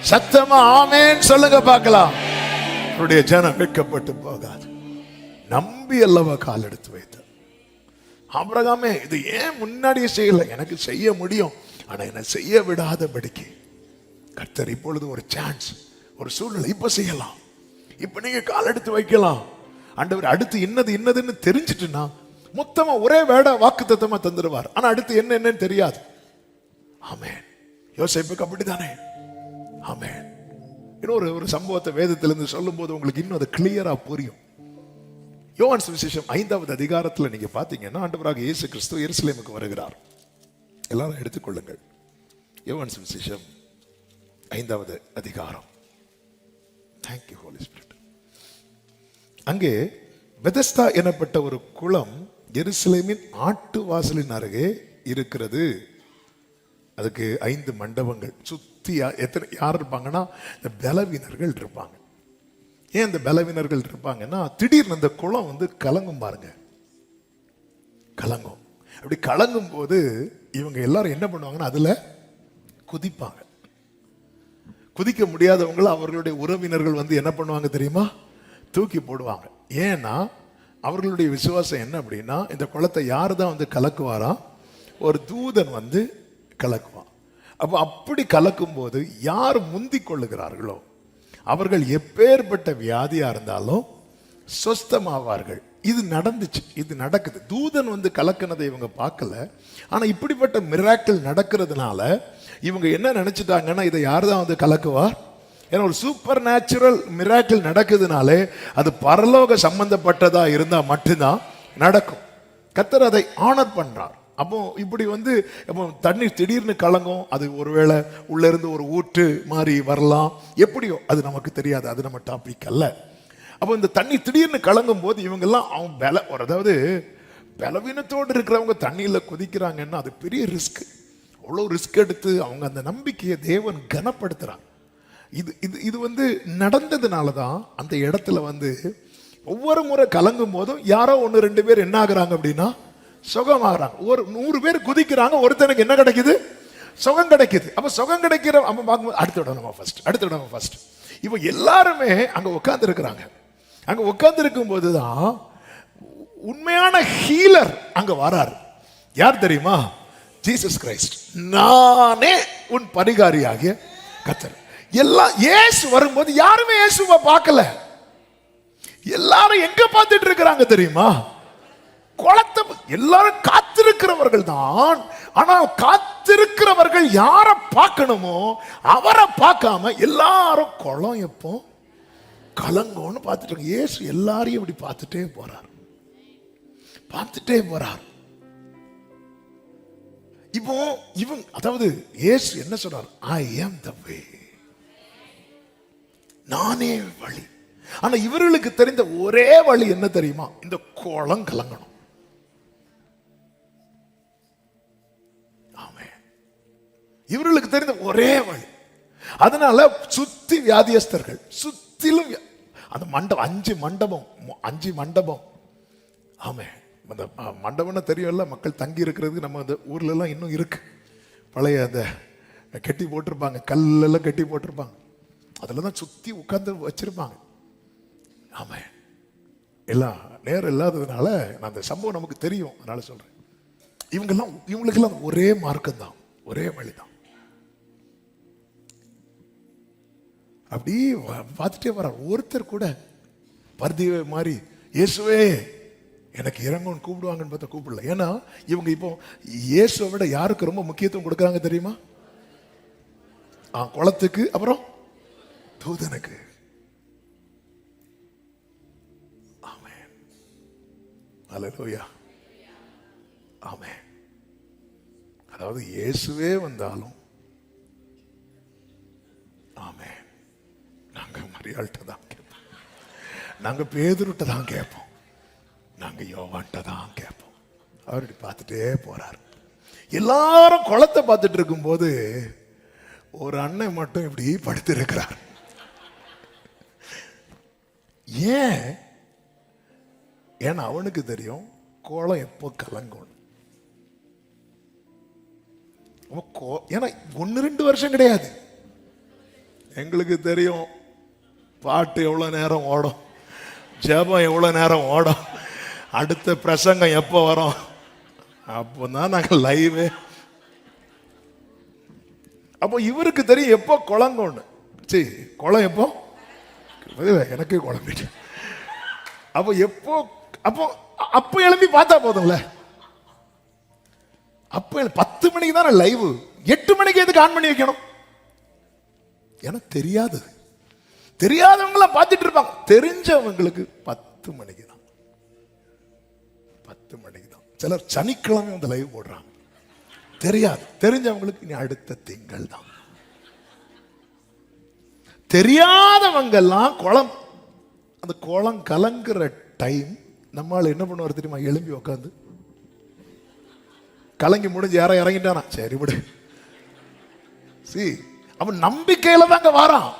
சத்தமா ஆமென் சொல்லுங்க பார்க்கலாம். அவருடைய ஜனம் வெட்கப்பட்டு போகாது. நம்பி அல்லவா கால் எடுத்து வைத்தார். ஆபிரகாமே, இது ஏன் முன்னாடியே செய்யல? எனக்கு செய்ய முடியும், ஆனா என்ன செய்ய விடாதபடிக்கு கர்த்தர் இப்பொழுது ஒரு சான்ஸ், ஒரு சூழ்நிலை, இப்ப செய்யலாம், இப்ப நீங்க கால் எடுத்து வைக்கலாம். ஆண்டவர் அடுத்து இன்னதுன்னு தெரிஞ்சிட்டுனா மொத்தமா ஒரே வேட வாக்குத்தத்தமா தந்துடுவார். ஆனா அடுத்து என்னன்னு தெரியாது. ஆமென். யோசேப்புக்கு அப்படித்தானே. ஆமென். இன்னொரு ஒரு சம்பவத்தை வேதத்திலிருந்து சொல்லும் போது உங்களுக்கு இன்னும் அது கிளியரா புரியும். யோவான் சுவிசேஷம் 5வது அதிகாரத்துல நீங்க பாத்தீங்கன்னா, ஆண்டவராக இயேசு கிறிஸ்து எருசலேமுக்கு வருகிறார். எல்லாரும் எடுத்துக்கொள்ளுங்கள். யோவான் சுவிசேஷம் 5வது அதிகாரம். Thank you, Holy Spirit. அங்கே பெதஸ்தா எனப்பட்ட ஒரு குளம் எருசலேமின் ஆட்டு வாசலின் அருகே இருக்கிறது. அதுக்கு 5 மண்டபங்கள் சுத்தி எத்தனை யார் இருப்பாங்கன்னா இந்த பலவீனர்கள் இருப்பாங்க. ஏன் இந்த பலவீனர்கள் இருப்பாங்கன்னா திடீர்னு அந்த குளம் வந்து கலங்கும் பாருங்க, கலங்கும். அப்படி கலங்கும் போது இவங்க எல்லாரும் என்ன பண்ணுவாங்கன்னா அதுல குதிப்பாங்க. குதிக்க முடியாதவங்களை அவர்களுடைய உறவினர்கள் வந்து என்ன பண்ணுவாங்க தெரியுமா, தூக்கி போடுவாங்க. ஏன்னா அவர்களுடைய விசுவாசம் என்ன அப்படின்னா இந்த குளத்தை யாரு தான் வந்து கலக்குவாராம், ஒரு தூதன் வந்து கலக்குவான். அப்போ அப்படி கலக்கும் போது யார் முந்தி கொள்ளுகிறார்களோ அவர்கள் எப்பேற்பட்ட வியாதியா இருந்தாலும் சொஸ்தமாவார்கள். இது நடந்துச்சு, இது நடக்குது. தூதன் வந்து கலக்குனதை இவங்க பார்க்கல. ஆனா இப்படிப்பட்ட மிராக்கிள் நடக்கிறதுனால இவங்க என்ன நினைச்சிட்டாங்கன்னா இதை யார் தான் வந்து கலக்குவார். ஏன்னா ஒரு சூப்பர் நேச்சுரல் மிராக்கிள் நடக்குதுனாலே அது பரலோக சம்பந்தப்பட்டதா இருந்தா மட்டும்தான் நடக்கும். கர்த்தர் அதை ஆனர் பண்றார். அப்போ இப்படி வந்து அப்போ தண்ணீர் திடீர்னு கலங்கும். அது ஒருவேளை உள்ள இருந்து ஒரு ஊற்று மாதிரி வரலாம், எப்படியோ அது நமக்கு தெரியாது, அது நம்ம டாபிக் அல்ல. அப்போ இந்த தண்ணி திடீர்னு கலங்கும் போது இவங்கெல்லாம் அவங்க அதாவது பலவீனத்தோடு இருக்கிறவங்க தண்ணியில குதிக்கிறாங்கன்னா அது பெரிய ரிஸ்க். அவ்வளோ ரிஸ்க் எடுத்து அவங்க அந்த நம்பிக்கையை தேவன் கனப்படுத்துறாங்க. இது இது இது வந்து நடந்ததுனால தான் அந்த இடத்துல வந்து ஒவ்வொரு முறை கலங்கும் போதும் யாரோ 1-2 பேர் என்ன ஆகுறாங்க அப்படின்னா சுகமாகறாங்க. ஒரு 100 பேர் குதிக்கிறாங்க, ஒருத்தனுக்கு என்ன கிடைக்குது, சுகம் கிடைக்குது. அப்ப சுகம் கிடைக்கிற நம்ம பார்க்கும்போது அடுத்த இடம் ஃபர்ஸ்ட். இப்போ எல்லாருமே அங்க உட்கார்ந்து இருக்கிறாங்க. அங்க உட்கார்ந்து இருக்கும் போதுதான் உண்மையான ஹீலர் அங்க வராரு. யார் தெரியுமா, ஜீசஸ் கிரைஸ்ட். நானே உன் பரிகாரியாகிய கர்த்தர். எல்லாம் இயேசு வரும்போது யாருமே இயேசுவை பார்க்கல. எல்லாரும் எங்க பார்த்துட்டு இருக்கிறாங்க தெரியுமா, குளத்தை. எல்லாரும் காத்திருக்கிறவர்கள் தான். ஆனால் காத்திருக்கிறவர்கள் யாரை பார்க்கணுமோ அவரை பார்க்காம எல்லாரும் குளம் எப்போ கலங்கோன்னு பார்த்துட்டு இயேசு எல்லாரையும் இப்படி பார்த்துட்டே போறார். இப்போ இவங்க அதாவது இயேசு என்ன சொல்றார், ஐ ஆம் தி வே, நானே வழி. ஆனா இவர்களுக்கு தெரிந்த ஒரே வழி என்ன தெரியுமா, இந்த குளம் கலங்கணும். இவர்களுக்கு தெரிந்த ஒரே வழி. அதனால சுத்தி வியாதியஸ்தர்கள், சுத்திலும் அந்த மண்டபம் 5 மண்டபம். ஆமே, அந்த மண்டபம்னா தெரியும்ல, மக்கள் தங்கி இருக்கிறதுக்கு. நம்ம அந்த ஊர்ல எல்லாம் இன்னும் இருக்கு, பழைய அந்த கட்டி போட்டிருப்பாங்க, கல்லெல்லாம் கட்டி போட்டிருப்பாங்க, அதுல தான் சுத்தி உட்கார்ந்து வச்சிருப்பாங்க. ஆமே, எல்லாம் நேரம் இல்லாததுனால நான் அந்த சம்பவம் நமக்கு தெரியும், அதனால சொல்றேன். இவங்களுக்கெல்லாம் ஒரே மார்க்கம் தான், ஒரே வழிதான். அப்படி பார்த்துட்டே வர ஒருத்தர் கூட பர்திவே மாதிரி இயேசுவே எனக்கு இறங்குன்னு கூப்பிடுவாங்கன்னு பார்த்தா கூப்பிடல. ஏன்னா இவங்க இப்போ இயேசுவை விட யாருக்கு ரொம்ப முக்கியத்துவம் கொடுக்குறாங்க தெரியுமா, குளத்துக்கு, அப்புறம் தூதனுக்கு. ஆமென், அல்லேலூயா, ஆமென். அதாவது இயேசுவே வந்தாலும் ஆமென் நாங்க மரியாள்கிட்ட தான் கேட்போம், நாங்க பேதுருட்ட தான் கேட்போம், நாங்க யோவான்கிட்ட தான் கேட்போம். அவர் இப்படி பார்த்துட்டே போறார். எல்லாரும் குளத்தை பார்த்துட்டு இருக்கும் போது ஒரு அண்ணன் மட்டும் இப்படி படுத்து இருக்கிறார். ஏன்னா அவனுக்கு தெரியும் குளம் எப்போ கலங்கும். ஏன்னா 1-2 வருஷம் கிடையாது. எங்களுக்கு தெரியும் பாட்டு எவ்வளவு நேரம் ஓடும், ஜெபம் எவ்வளவு நேரம் ஓடும், அடுத்த பிரசங்கம் எப்போ வரும், அப்போதான் நாங்கள் லைவே. அப்போ இவருக்கு தெரியும் எப்போ குளங்கொண்டு. சரி, குளம் எப்போ, எனக்கு குழம்பிட்டு. அப்போ எப்போ, அப்போ எழுப்பி பார்த்தா போதும்ல. அப்போ 10 மணிக்கு தானே லைவ், 8 மணிக்கு எதுக்கு ஆன் பண்ணி வைக்கணும்? எனக்கு தெரியாது, தெரியாதவங்கள பார்த்துட்டு இருப்பாங்க. தெரிஞ்சவங்களுக்கு 10 மணிக்கு தான், 10 மணிக்கு தான். சிலர் சனிக்கிழமை வந்து லைவ் போடுறாங்க. தெரியாது, தெரிஞ்சவங்களுக்கு இனி அடுத்த திங்கள் தான். தெரியாதவங்க எல்லாம் அந்த குளம் கலங்குற டைம் நம்மால் என்ன பண்ணுவார் தெரியுமா? எழும்பி உக்காந்து கலங்கி முடிஞ்சு யாரோ இறங்கிட்டானா, சரி விடு. அவன் நம்பிக்கையில தாங்க வாரான்.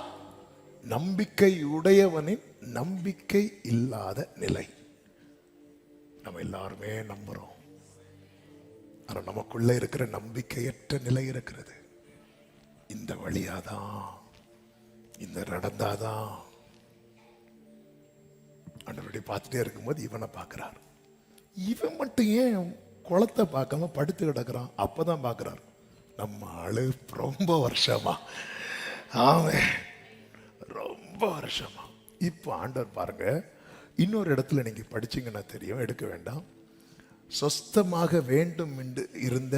நம்பிக்கை உடையவனின் நம்பிக்கை இல்லாத நிலை. நம்ம எல்லாருமே நம்புறோம், ஆனா நமக்குள்ள இருக்கிற நம்பிக்கையற்ற நிலை இருக்கிறது. இந்த வழியாதான், இந்த நடந்தாதான். ஆண்டவருடைய பார்த்துட்டே இருக்கும்போது இவனை பார்க்கிறார். இவன் மட்டும் ஏன் குளத்தை பார்க்காம படுத்து கிடக்குறான்? அப்பதான் பார்க்கிறார், நம்ம ஆளு ரொம்ப வருஷமா, ஆமாம் ரொம்ப வருஷமா. இப்போ ஆண்டவர் பாருங்க, இன்னொரு இடத்துல நீங்க படிச்சீங்கன்னா தெரியும், எடுக்க வேண்டாம். சொஸ்தமாக வேண்டும் என்று இருந்த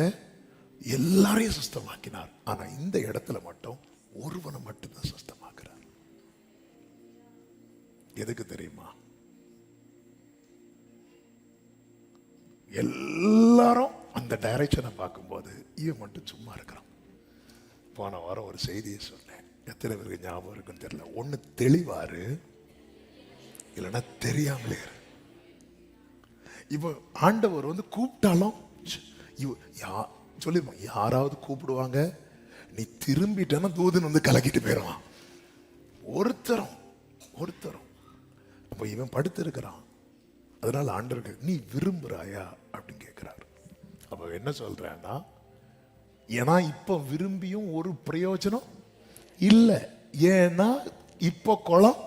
எல்லாரையும் சுத்தமாக்கினார். ஆனா இந்த இடத்துல மட்டும் ஒருவனை மட்டும்தான் சுத்தமாக்குறார். எதுக்கு தெரியுமா? எல்லாரும் அந்த டைரக்ஷனை பார்க்கும்போது இவன் மட்டும் சும்மா இருக்கிறான். போன வாரம் ஒரு செய்தியை சொன்னேன், எத்தனை பேருக்கு ஞாபகம் இருக்குன்னு தெரியல. ஒண்ணு தெளிவாரு, இல்லைன்னா தெரியாமலே. இப்போ ஆண்டவர் வந்து கூப்பிட்டாலும் சொல்லிருப்பான், யாராவது கூப்பிடுவாங்க, நீ திரும்பிட்டேன்னா தூதன் வந்து கலக்கிட்டு போயிடுவான். ஒருத்தரும் அப்ப இவன் படுத்து இருக்கிறான். அதனால ஆண்டவர், நீ விரும்புறாயா அப்படின்னு கேட்கிறார். அப்ப என்ன சொல்றேன்னா, ஏன்னா இப்ப விரும்பியும் ஒரு பிரயோஜனம் இல்லை. ஏன்னா இப்போ குளம்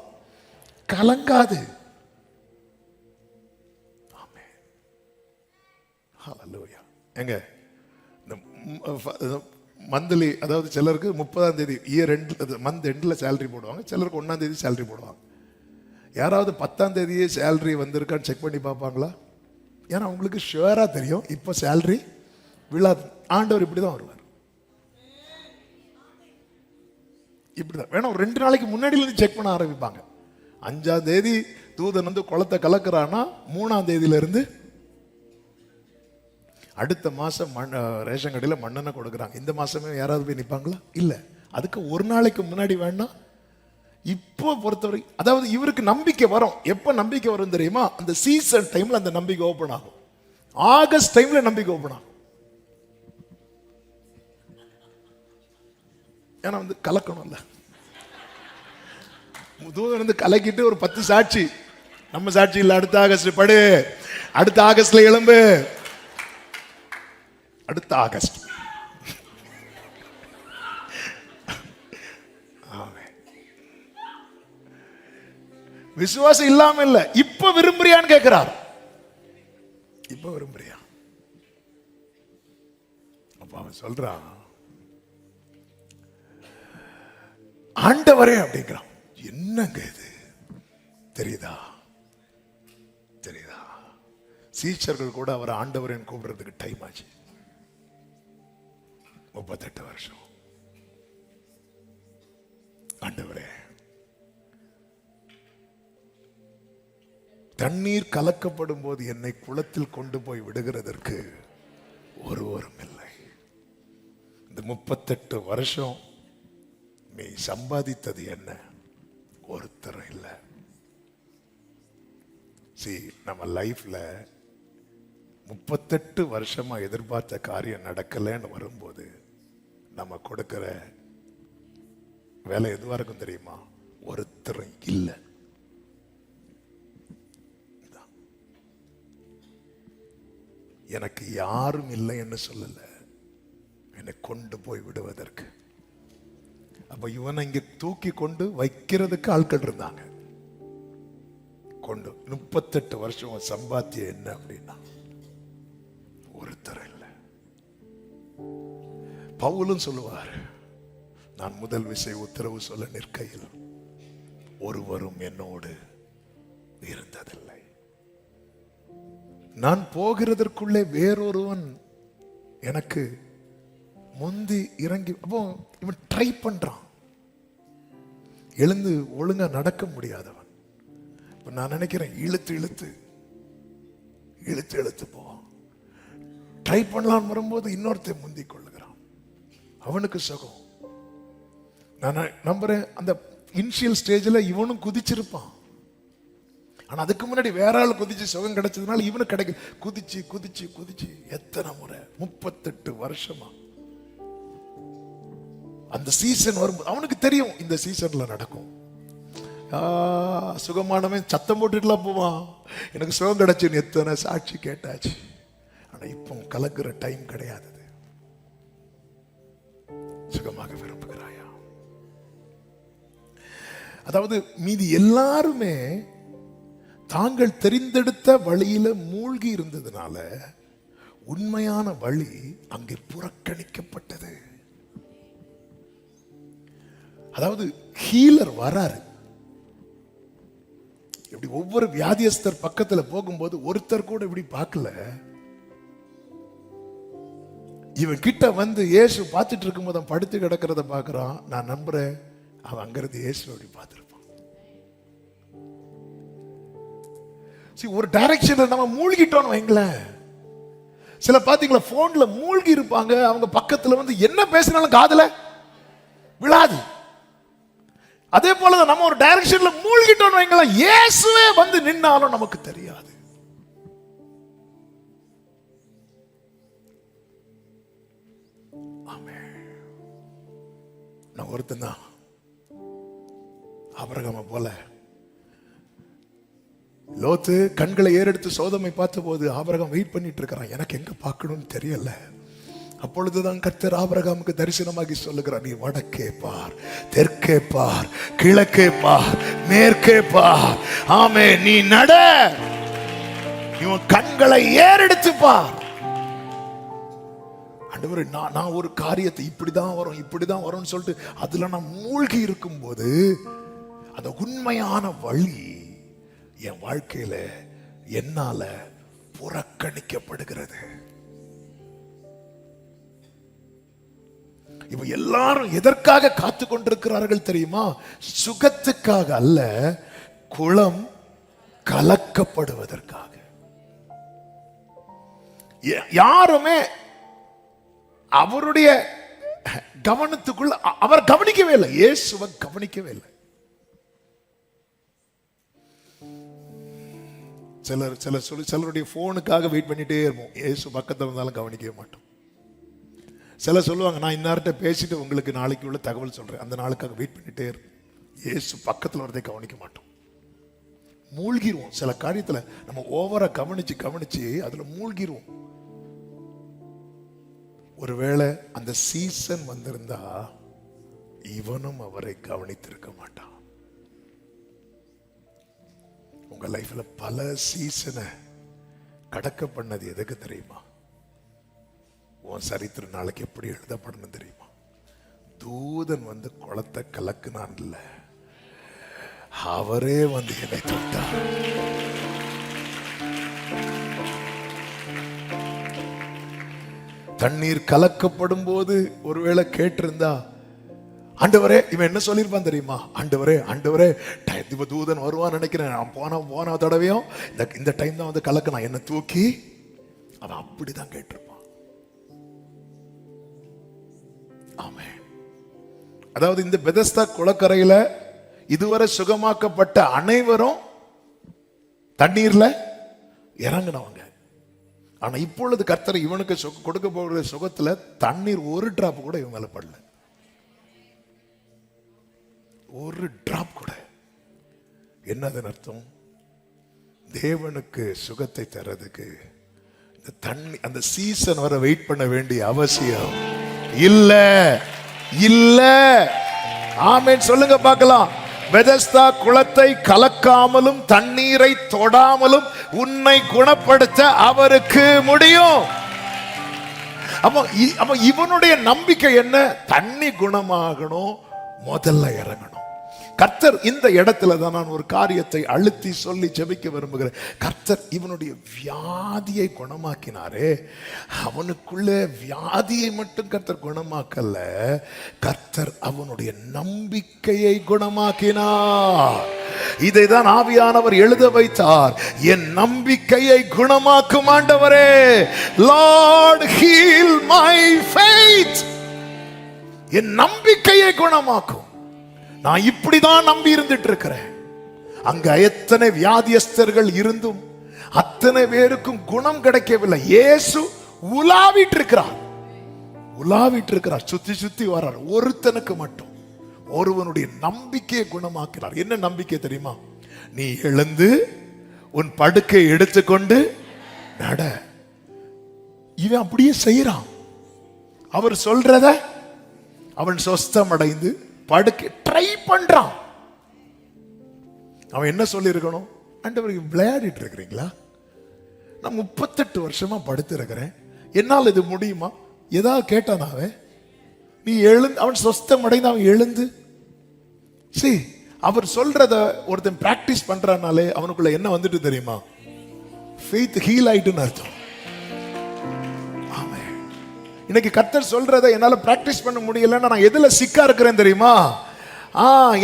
கலங்காது. எங்க மந்த்லி, அதாவது சிலருக்கு 30ஆம் தேதி இயர் எண்ட் மந்த் எண்ட்ல சேலரி போடுவாங்க, சிலருக்கு 1ஆம் தேதி சேலரி போடுவாங்க. யாராவது 10ஆம் தேதியே சேலரி வந்திருக்கான்னு செக் பண்ணி பார்ப்பாங்களா? ஏன்னா அவங்களுக்கு ஷுவரா தெரியும் இப்போ சேலரி விழாது. ஆண்டவர் இப்படிதான் வருவார், இப்படிதான் வேணும். ஒரு 2 நாளைக்கு முன்னாடியில இருந்து செக் பண்ண ஆரம்பிப்பாங்க. 5ஆம் தேதி தூதன் வந்து குளத்தை கலக்குறான்னா 3ஆம் தேதியில இருந்து அடுத்த மாசம் ரேஷன் கடையில் மண்ணெண்ணெய் கொடுக்குறாங்க. இந்த மாசமே யாராவது போய் நிற்பாங்களா? இல்லை. அதுக்கு ஒரு நாளைக்கு முன்னாடி வேணா. இப்போ பொறுத்தவரை, அதாவது இவருக்கு நம்பிக்கை வரும். எப்ப நம்பிக்கை வரும் தெரியுமா? அந்த சீசன் டைம்ல அந்த நம்பிக்கை ஓபன் ஆகும். ஆகஸ்ட் டைம்ல நம்பிக்கை ஓபன் ஆகும். ஏன்னா வந்து கலக்கணும்ல, தூதன் வந்து கலக்கிட்டு ஒரு 10 சாட்சி, நம்ம சாட்சி இல்ல, அடுத்த ஆகஸ்ட் படு, அடுத்த ஆகஸ்ட்ல எழும்பு, அடுத்த ஆகஸ்ட். விசுவாசம் இல்லாம இல்ல, இப்ப விரும்புறியான்னு கேட்கிறார். இப்ப விரும்புறியா? அப்ப அவன் சொல்றான், ஆண்டவரே அப்படிங்கிறான். என்னங்க இது தெரியுதா? சீஷர்கள் கூட அவர் ஆண்டவரேன்னு கூப்பிடுறதுக்கு டைம் ஆச்சு. 38 வருஷம். ஆண்டவரே, தண்ணீர் கலக்கப்படும் போது என்னை குளத்தில் கொண்டு போய் விடுகிறதற்கு ஒருவரும் இல்லை. இந்த 38 வருஷம் நீ சம்பாதித்தது என்ன? ஒருத்தரும் இல்லை. நம்ம லைஃப்ல 38 வருஷமா எதிர்பார்த்த காரியம் நடக்கலன்னு வரும்போது நம்ம கொடுக்கிற வேலை எதுவா இருக்கும் தெரியுமா? ஒருத்தரும் இல்லை. எனக்கு யாரும் இல்லை என்று சொல்லல, என்னை கொண்டு போய் விடுவதற்கு. அப்ப இவனை இங்க தூக்கி கொண்டு வைக்கிறதுக்கு ஆட்கள் இருந்தாங்க. கொண்டு 38 வருஷம் சம்பாத்தியம் என்ன அப்படின்னா ஒருத்தர் இல்லை. பவுலும் சொல்லுவார், நான் முதல் விசை உத்தரவு சொல்ல நிற்கையில் ஒருவரும் என்னோடு இருந்ததில்லை. நான் போகிறதற்குள்ளே வேறொருவன் எனக்கு முந்தி இறங்கி. அப்போ இவன் ட்ரை பண்றான், எழுந்து ஒழுங்கா நடக்க முடியாதவன். இப்ப நான் நினைக்கிறேன், இழுத்து இழுத்து இழுத்து இழுத்து போ, ட்ரை பண்ணலாம் வரும்போது இன்னொருத்தன் முந்தி கொள்ளுகிறான், அவனுக்கு சுகம். நான் நம்புறேன் அந்த இனிஷியல் ஸ்டேஜில் இவனும் குதிச்சிருப்பான். ஆனா அதுக்கு முன்னாடி வேற ஆள் குதிச்சு சுகம் கிடைச்சதுனால இவனுக்கு கிடைக்க குதிச்சு குதிச்சு குதிச்சு எத்தனை முறை 38 வருஷமா அந்த சீசன் வரும்போது அவனுக்கு தெரியும் இந்த சீசன்ல நடக்கும். சுகமானவன் சத்தம் போட்டுட்டுலாம் போவான், எனக்கு சுகம் கிடைச்சுன்னு எத்தனை சாட்சி கேட்டாச்சு. ஆனா இப்போ கலக்குற டைம் கிடையாது. சுகமாக விரும்புகிறாயா? அதாவது மீதி எல்லாருமே தாங்கள் தெரிந்தெடுத்த வழியில மூழ்கி இருந்ததுனால உண்மையான வழி அங்கே புறக்கணிக்கப்பட்டது. அதாவது ஹீலர் வராரு, இப்படி ஒவ்வொரு வியாதியஸ்தர் பக்கத்துல போகும்போது ஒருத்தர் கூட இப்படி பார்க்கல. இவன் கிட்ட வந்து இயேசு பார்த்துட்டு இருக்கும்போது அவன் படுத்து கிடக்கிறத பார்க்கறான். நான் நம்புறேன் அவன் அங்கிருந்து இயேசு அப்படி பார்த்திருப்பான். ஒரு டைரக்ஷன்ல நம்ம மூழ்கிட்டோம் வைங்களேன். சில பாத்தீங்களா போன்ல மூழ்கி இருப்பாங்க, அவங்க பக்கத்துல வந்து என்ன பேசினாலும் காதுல விழாது. அதே போல நம்ம ஒரு டைரக்ஷன்ல மூழ்கிட்டோம் வைங்களேன், இயேசுவே வந்து நின்னாலும் நமக்கு தெரியாது. நான் ஒருத்தன் தான் ஆபிரகாமை போல. லோத்து கண்களை ஏறெடுத்து சோதமை பார்த்த போது ஆபிரகாம் வெயிட் பண்ணிட்டு இருக்கிறான், எனக்கு எங்க பார்க்கணும்னு தெரியல. அப்பொழுதுதான் கர்த்தர் ஆபிரகாமுக்கு தரிசனமாகி சொல்லுகிறார், நீ வடக்கே பார், தெற்கே பார், கிழக்கே பார், மேற்கே பார். ஆமே, நீ நட, இவன் கண்களை ஏறெடுத்து பார். ஆண்டவரே, நான் ஒரு காரியத்தை இப்படிதான் வரும் இப்படிதான் வரும்னு சொல்லிட்டு அதுல நான் மூழ்கி இருக்கும் போது அந்த உண்மையான வழி என் வாழ்க்கையில என்னால புறக்கணிக்கப்படுகிறது. இப்ப எல்லாரும் எதற்காக காத்து கொண்டிருக்கிறார்கள் தெரியுமா? சுகத்துக்காக அல்ல, குளம் கலக்கப்படுவதற்காக. யாருமே அவருடைய கவனத்துக்குள்ள அவர் கவனிக்கவே இல்லை, இயேசுவை கவனிக்கவே இல்லை. சிலருடைய போனுக்காக வெயிட் பண்ணிட்டே இருப்போம், இயேசு பக்கத்துல இருந்தாலும் கவனிக்கவே மாட்டோம். சிலர் சொல்லுவாங்க, நான் இன்னார்கிட்ட பேசிட்டு உங்களுக்கு நாளைக்கு உள்ள தகவல் சொல்றேன், அந்த நாளுக்காக வெயிட் பண்ணிட்டே இருப்போம். இயேசு பக்கத்துல வரதை கவனிக்க மாட்டோம், மூழ்கிடுவோம். சில காரியத்துல நம்ம ஓவரா கவனிச்சு கவனிச்சு அதுல மூழ்கிடுவோம். ஒருவேளை அந்த சீசன் வந்திருந்தா இவனும் அவரை கவனித்திருக்க மாட்டான். உங்க லைஃப்ல பல சீசனை கடக்க பண்ணது எதுக்கு தெரியுமா? உன் சரித்திர நாளைக்கு எப்படி எழுதப்படணும் தெரியுமா? தூதன் வந்து குளத்தை கலக்குனான் இல்ல, அவரே வந்து என்னை தொட்டார். தண்ணீர் கலக்கப்படும் போது ஒருவேளை கேட்டிருந்தா, ஆண்டவரே, இவன் என்ன சொல்லியிருப்பான் தெரியுமா? ஆண்டவரே ஆண்டவரே, தூதன் வருவான்னு நினைக்கிறேன், நான் போன தடவையும் இந்த டைம் தான் வந்து கலக்க, என்ன தூக்கி, அவன் அப்படிதான் கேட்டிருப்பான். ஆமென். அதாவது இந்த பெதஸ்தா குளக்கரையில இதுவரை சுகமாக்கப்பட்ட அனைவரும் தண்ணீர்ல இறங்கினவங்க. ஆனா இப்பொழுது கர்த்தர் இவனுக்கு கொடுக்க போகிற சுகத்துல தண்ணீர் ஒரு டிராப் கூட இவன் மேல படல, ஒரு டிராப் கூட. என்னது அர்த்தம்? தேவனுக்கு சுகத்தை தரதுக்கு இந்த தண்ணி அந்த சீசன் வர வெயிட் பண்ண வேண்டிய அவசியம் இல்ல இல்ல. ஆமென் சொல்லுங்க பார்க்கலாம். பெதஸ்தா குளத்தை கலக்காமலும் தண்ணீரை தொடாமலும் உன்னை குணப்படுத்த அவருக்கு முடியும். அப்ப இவனுடைய நம்பிக்கை என்ன? தண்ணி குணமாகணும், முதல்ல இறங்கணும். கர்த்தர் இந்த இடத்துல தான் நான் ஒரு காரியத்தை அழுத்தி சொல்லி ஜெபிக்க விரும்புகிறேன். கர்த்தர் இவனுடைய வியாதியை குணமாக்கினாரே, அவனுக்குள்ள வியாதியை மட்டும் கர்த்தர் குணமாக்கல, கர்த்தர் அவனுடைய நம்பிக்கையை குணமாக்கினார். இதைதான் ஆவியானவர் எழுத வைத்தார், என் நம்பிக்கையை குணமாக்கும் ஆண்டவரே. Lord heal my faith. என் நம்பிக்கையை குணமாக்கும். நான் இப்படிதான் நம்பி இருந்துட்டு இருக்கிறேன், அங்க எத்தனை வியாதியஸ்தர்கள் இருந்தும் அத்தனை பேருக்கும் குணம் கிடைக்கவில்லை. இயேசு உலாவிட்டு இருக்கிறார், உலாவிட்டு இருக்கிறார், சுத்தி சுத்தி வர்றார். ஒருத்தனுக்கு மட்டும் ஒருவனுடைய நம்பிக்கையை குணமாக்கிறார். என்ன நம்பிக்கை தெரியுமா? நீ எழுந்து உன் படுக்கை எடுத்துக்கொண்டு நட. இவன் அப்படியே செய்யறான். அவர் சொல்றத அவன் சொஸ்தம் அடைந்து படுக்கை ட்ரை பண்றான். அவன் என்ன சொல்லி இருக்கணும்? ஆண்டவருக்கு விளையாடிட்டு இருக்கிறீங்களா? நான் 38 வருஷமா படுத்து இருக்கிறேன், என்னால் இது முடியுமா? ஏதாவது கேட்டான் அவன்? நீ எழுந்து, அவன் சொஸ்தம் அடைந்து அவன் எழுந்து அவர் சொல்றத ஒருத்தன் பிராக்டிஸ் பண்றானாலே அவனுக்குள்ள என்ன வந்துட்டு தெரியுமா? ஃபெய்த் ஹீல் ஆயிட்டுன்னு அர்த்தம். ஆமென். இன்னைக்கு கர்த்தர் சொல்றத என்னால பிராக்டிஸ் பண்ண முடியலன்னா நான் எதுல சிக்கா இருக்கிறேன் தெரியுமா?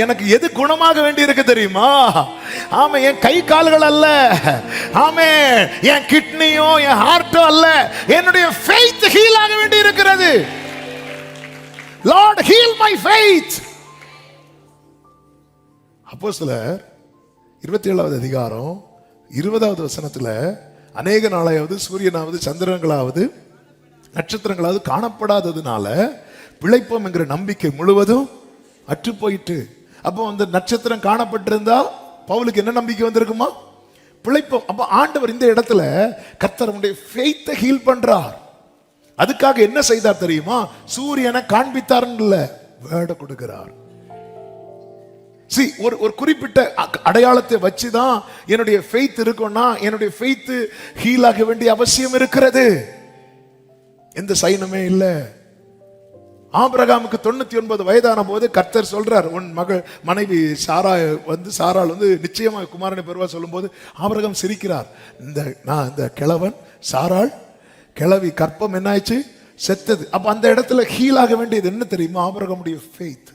எனக்கு எது குணமாக வேண்டி இருக்கு தெரியுமா? ஆமா, என் கை கால்கள் அல்ல, ஆமே என் கிட்னியோ என் ஹார்ட்டோ அல்ல, என்னுடைய ஃபெய்த் ஹீல் ஆக வேண்டி இருக்கிறது. Lord heel my faith. அப்போஸ்தலர் 27வது அதிகாரம் 20வது வசனத்துல, அநேக நாளாவது சூரியனாவது சந்திரங்களாவது நட்சத்திரங்களாவது காணப்படாததுனால பிழைப்போம் என்கிற நம்பிக்கை முழுவதும் அற்று போயிட்டு. அப்போ அந்த நட்சத்திரம் காணப்பட்டிருந்தா பவுலுக்கு என்ன நம்பிக்கை வந்திருக்குமா? பிழைப்போம். அப்போ ஆண்டவர் இந்த இடத்துல கர்த்தருடைய ஃபெய்த்தை ஹீல் பண்றார். அதுக்காக என்ன செய்தார் தெரியுமா? சூரியனை காண்பித்தார் இல்ல, வேர்டை கொடுக்கிறார். ஒரு குறிப்பிட்ட அடையாளத்தை வச்சுதான் என்னுடைய ஃபெய்த் இருக்கும்னா என்னுடைய ஃபெய்த் ஹீல் ஆக வேண்டிய அவசியம் இருக்கிறது. எந்த சைனுமே இல்ல. ஆபிரகாமுக்கு 99 வயதான போது கர்த்தர் சொல்றார், உன் மனைவி சாராள் நிச்சயமா குமாரனை பெறுவா சொல்லும் போது ஆபிரகாம் சிரிக்கிறார். இந்த கிழவன் சாராள் கிழவி கற்பம் என்ன ஆயிடுச்சு? செத்தது. அப்ப அந்த இடத்துல ஹீல் ஆக வேண்டியது என்ன தெரியுமா? ஆபிரகாமுடைய ஃபெய்த்.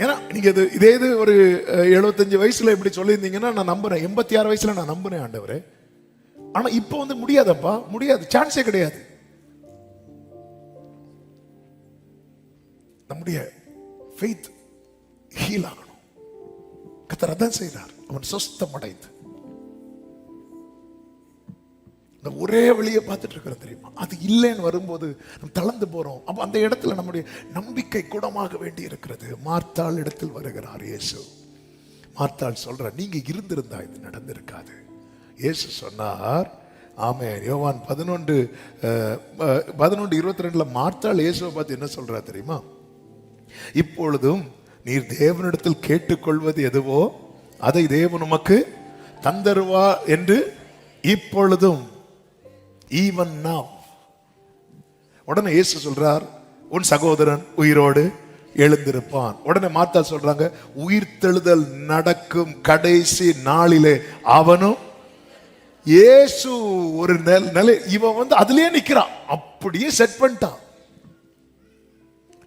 ஏன்னா நீங்க இதே ஒரு 75 வயசுல இப்படி சொல்லியிருந்தீங்கன்னா நான் நம்புறேன். 86 வயசுல நான் நம்புறேன் ஆண்டவரே. ஆனா இப்ப முடியாதப்பா, முடியாது, சான்ஸே கிடையாது. நம்முடைய ஃபெய்த் ஹீல் ஆகணும். கர்த்தர் அதான் செய்றார். அவன் சொஸ்தம் அடைந்து ஒரே வழியை பார்த்துட்டு இருக்கிறோம் தெரியுமா? அது இல்லைன்னு வரும்போது நம்ம தளர்ந்து போறோம். அப்ப அந்த இடத்துல நம்முடைய நம்பிக்கை குணமாக வேண்டி இருக்கிறது. மார்த்தாள் இடத்தில் வருகிறார் இயேசு. மார்த்தாள் சொல்ற, நீங்க இருந்திருந்தா இது நடந்திருக்காது. இயேசு சொன்னார், ஆமென். யோவான் 11:22 மார்த்தாள் இயேசுவை பார்த்து என்ன சொல்றா தெரியுமா? இப்பொழுதும் நீர் தேவனிடத்தில் கேட்டுக்கொள்வது எதுவோ அதை தேவன் உமக்கு தந்தருவா என்று இப்பொழுதும், even now. உடனே இயேசு சொல்றார், உன் சகோதரன் உயிரோடு எழுந்திருப்பான். உடனே மார்த்தாள் சொல்றாங்க, உயிர்த்தெழுதல் நடக்கும் கடைசி நாளிலே அவனும். இயேசு ஒரு நிலை இவன் அதுலயே நிக்கிறான், அப்படியே செட் பண்ணிட்டான்.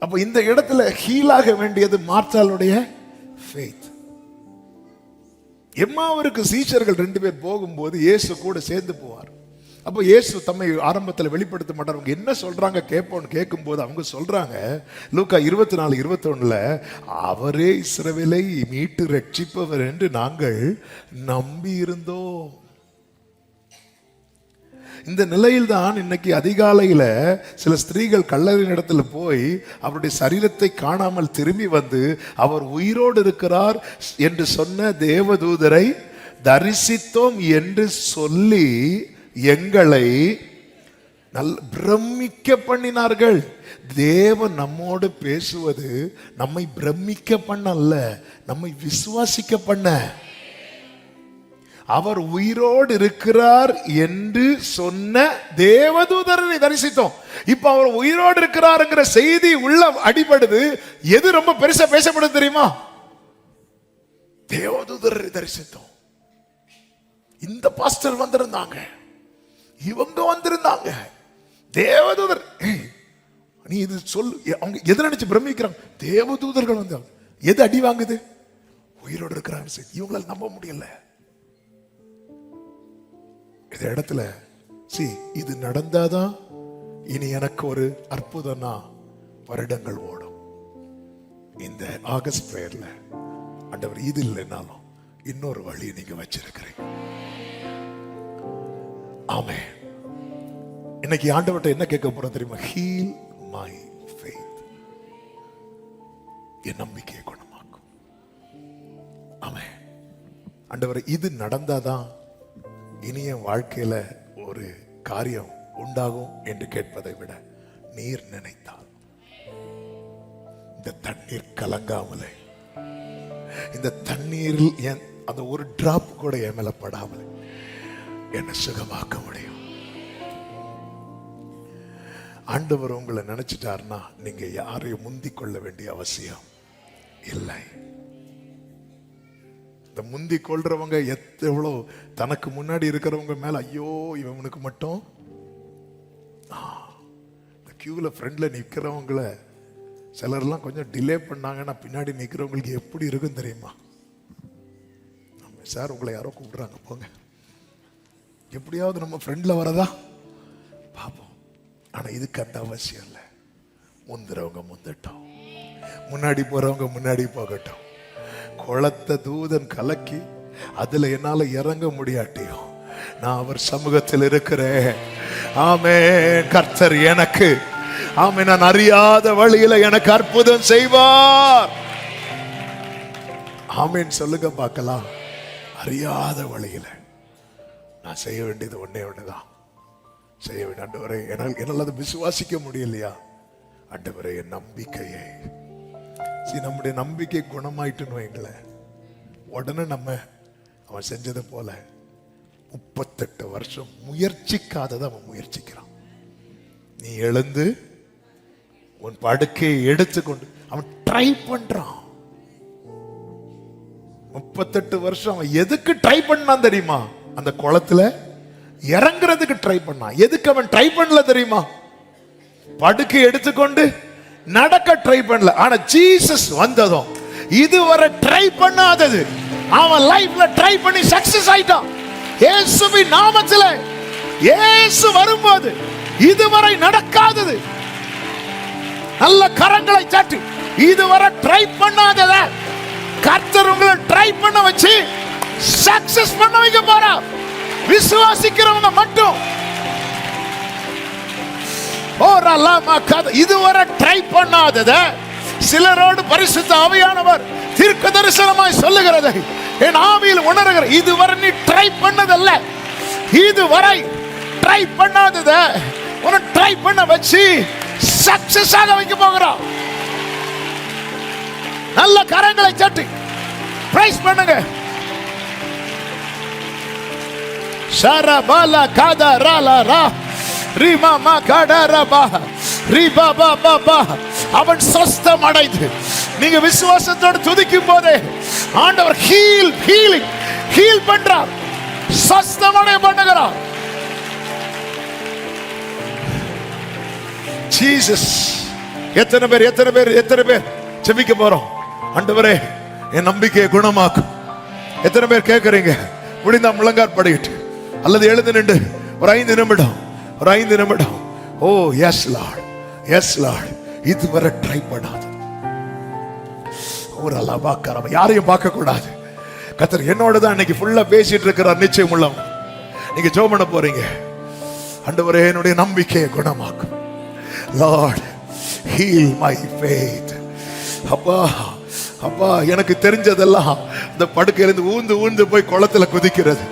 அப்ப இந்த இடத்துல ஹீலாக வேண்டியது மார்த்தாளுடைய ஃபெய்த். எம்மாவுக்கு சீஷர்கள் 2 பேர் போகும்போது இயேசு கூட சேர்ந்து போவார். அப்போ இயேசு தம்மை ஆரம்பத்தில் வெளிப்படுத்த மாட்டார். அவங்க என்ன சொல்றாங்க கேட்போன்னு கேட்கும்போது அவங்க சொல்றாங்க, லூக்கா 24:21 அவரே இஸ்ரவேலை மீட்டு ரட்சிப்பவர் என்று நாங்கள் நம்பி இருந்தோம். இந்த நிலையில் தான் இன்னைக்கு அதிகாலையில சில ஸ்திரீகள் கல்லறையின் இடத்துல போய் அவருடைய சரீரத்தை காணாமல் திரும்பி வந்து அவர் உயிரோடு இருக்கிறார் என்று சொன்ன தேவதூதரை தரிசித்தோம் என்று சொல்லி எங்களை பிரமிக்க பண்ணினார்கள். தேவன் நம்மோடு பேசுவது நம்மை பிரமிக்க பண்ண, நம்மை விசுவாசிக்க பண்ண. அவர் உயிரோடு இருக்கிறார் என்று சொன்ன தேவதூதரை தரிசித்தோம். இப்ப அவர் உயிரோடு இருக்கிறார்ங்கிற செய்தி உள்ள அடிபடுது. எது ரொம்ப பெருசா பேசப்படுது தெரியுமா? தேவதூதரை தரிசித்தோம். இந்த பாஸ்டர் வந்திருந்தாங்க, இவங்க வந்திருந்தாங்க, தேவதூதர். நீ இது சொல்லு, அவங்க எதை நினைச்சு பிரமிக்கிறாங்க? தேவதூதர்கள் வந்தாங்க. எது அடி வாங்குது? உயிரோடு இருக்கிறாங்க. இவங்களால நம்ப முடியல. இந்த இடத்துல இது நடந்தாதான் இனி எனக்கு ஒரு அற்புதம்னா வருடங்கள் ஓடும். இந்த ஆகஸ்ட் பிரேயர்ல ஆண்டவர் இது இல்லைனாலும் இன்னொரு வழியை நீங்க வச்சிருக்கிறீங்க. ஆமென். இன்னைக்கு ஆண்டவர்கிட்ட என்ன கேட்க போறோம் தெரியுமா? Heel my faith. என் நம்பிக்கையை குணமாக்கும். ஆமென். ஆண்டவர் இது நடந்தாதான் இனி என் வாழ்க்கையில ஒரு காரியம் உண்டாகும் என்று கேட்பதை விட நீர் நினைத்தால் இந்த தண்ணீர் கலங்காமலே, இந்த தண்ணீரில் என் அந்த ஒரு டிராப் கூட என் மேல படாமலே என்னை சுகமாக்க முடியும். ஆண்டவர் உங்களை நினைச்சிட்டாருன்னா நீங்க யாரையும் முந்திக் கொள்ள வேண்டிய அவசியம் இல்லை. இந்த முந்தி கொள்றவங்க எவ்வளவு தனக்கு முன்னாடி இருக்கிறவங்க மேல ஐயோ இவனுக்கு மட்டும், இந்த கியூல ஃப்ரெண்ட்ல நிக்கிறவங்கள சிலர்லாம் கொஞ்சம் டிலே பண்ணாங்கன்னா பின்னாடி நிக்கிறவங்களுக்கு எப்படி இருக்கும் தெரியுமா? சார் உங்களை யாரோ கூப்பிடுறாங்க போங்க, எப்படியாவது நம்ம ஃப்ரெண்ட்ல வரதா பாப்போம். ஆனா இதுக்கு அந்த அவசியம் இல்லை. முந்துறவங்க முந்தட்டும், முன்னாடி போறவங்க முன்னாடி போகட்டும். குளத்தை தூதன் கலக்கி அதுல என்னால இறங்க முடியாட்டியும் நான் அவர் சமூகத்தில் இருக்கிறேன். ஆமென். கர்த்தர் எனக்கு, ஆமென், நான் அறியாத வழியில எனக்கு அற்புதம் செய்வார். ஆமென் சொல்லுங்க பார்க்கலாம். அறியாத வழியில நான் செய்ய வேண்டியது ஒன்னே ஒண்ணுதான் செய்ய வேண்டிய. ஆண்டவரே என்னால் அதை விசுவாசிக்க முடியலையா? ஆண்டவரே என் நம்பிக்கையை, நம்முடைய நம்பிக்கை குணமாயிட்டுன்னு வைங்களேன், உடனே நம்ம அவன் செஞ்சதை போல 38 வருஷம் முயற்சிக்காததை அவன் முயற்சிக்கிறான். நீ எழுந்து உன் படுக்கையை எடுத்துக்கொண்டு அவன் ட்ரை பண்றான். 38 வருஷம் அவன் எதுக்கு ட்ரை பண்ணான் தெரியுமா? அந்த குளத்துல இறங்குறதுக்கு ட்ரை பண்ணான். எதுக்கு அவன் ட்ரை பண்ணல தெரியுமா? படுக்கை எடுத்துக்கொண்டு நடக்க ட்ரை பண்ணல. ஆனா ஜீசஸ் வந்ததும் இதுவரை ட்ரை பண்ணாதது அவன் லைஃப்ல ட்ரை பண்ணி சக்சஸ் ஆயிட்டான். இயேசுவின் நாமத்தில இயேசு வரும்போது இதுவரை நடக்காதது நல்ல கரங்களை தட்டி இதுவரை ட்ரை பண்ணாதத கர்த்தர் உங்களை ட்ரை பண்ண வச்சு சக்சஸ் பண்ண வைக்க போறார். விசுவாசிக்கிறவங்க மட்டும் இதுவரை ட்ரை பண்ணாதத சிலரோடு பரிசுத்த ஆவியானவர் தீர்க்க தரிசனமாய் சொல்லுகிறதை என் ஆவியில் உணர்கிற. இதுவரை நீ ட்ரை பண்ணதல்ல, இதுவரை ட்ரை பண்ணாதத உன்னை ட்ரை பண்ண வச்சு சக்சஸ் ஆக வைக்க போகிறான். நல்ல கரங்களை தட்டி பிரைஸ் பண்ணுங்க. ஷரபாலா காதராலா ரிமாமா காடரபா ரிபாபாபா. அவன் சொஸ்தம் அடைந்து நீங்க விசுவாசத்தோடு துதிக்கும் போதே ஆண்டவர் ஹீல் பண்றார், சொஸ்தமடைய பண்ணுகிறார். ஜீசஸ். எத்தனை பேர் ஜெபிக்க போறோம்? ஆண்டவரே என் நம்பிக்கையை குணமாக்கும். எத்தனை பேர் கேட்கறீங்க? முடிந்தா முழங்கால் படிக்கிட்டு அல்லது எழுந்து நின்று ஒரு 5 நிமிடம். ஓ எஸ் லார்ட், எஸ் லார்ட். இதுவரை ட்ரை பண்ணாது ஒரு அல்லாஹ் யாரையும் பார்க்க கூடாது. கர்த்தர் என்னோட தான் இன்னைக்கு ஃபுல்லா பேசிட்டு இருக்கிறார். நிச்சயம் உள்ளவங்க நீங்க ஜெபம் பண்ண போறீங்க. ஆண்டவரே என்னுடைய நம்பிக்கையை குணமாக்கும். Lord heel my faith. அப்பா எனக்கு தெரிஞ்சதெல்லாம் இந்த படுக்கையிலிருந்து ஊந்து போய் குளத்துல குதிக்கிறது.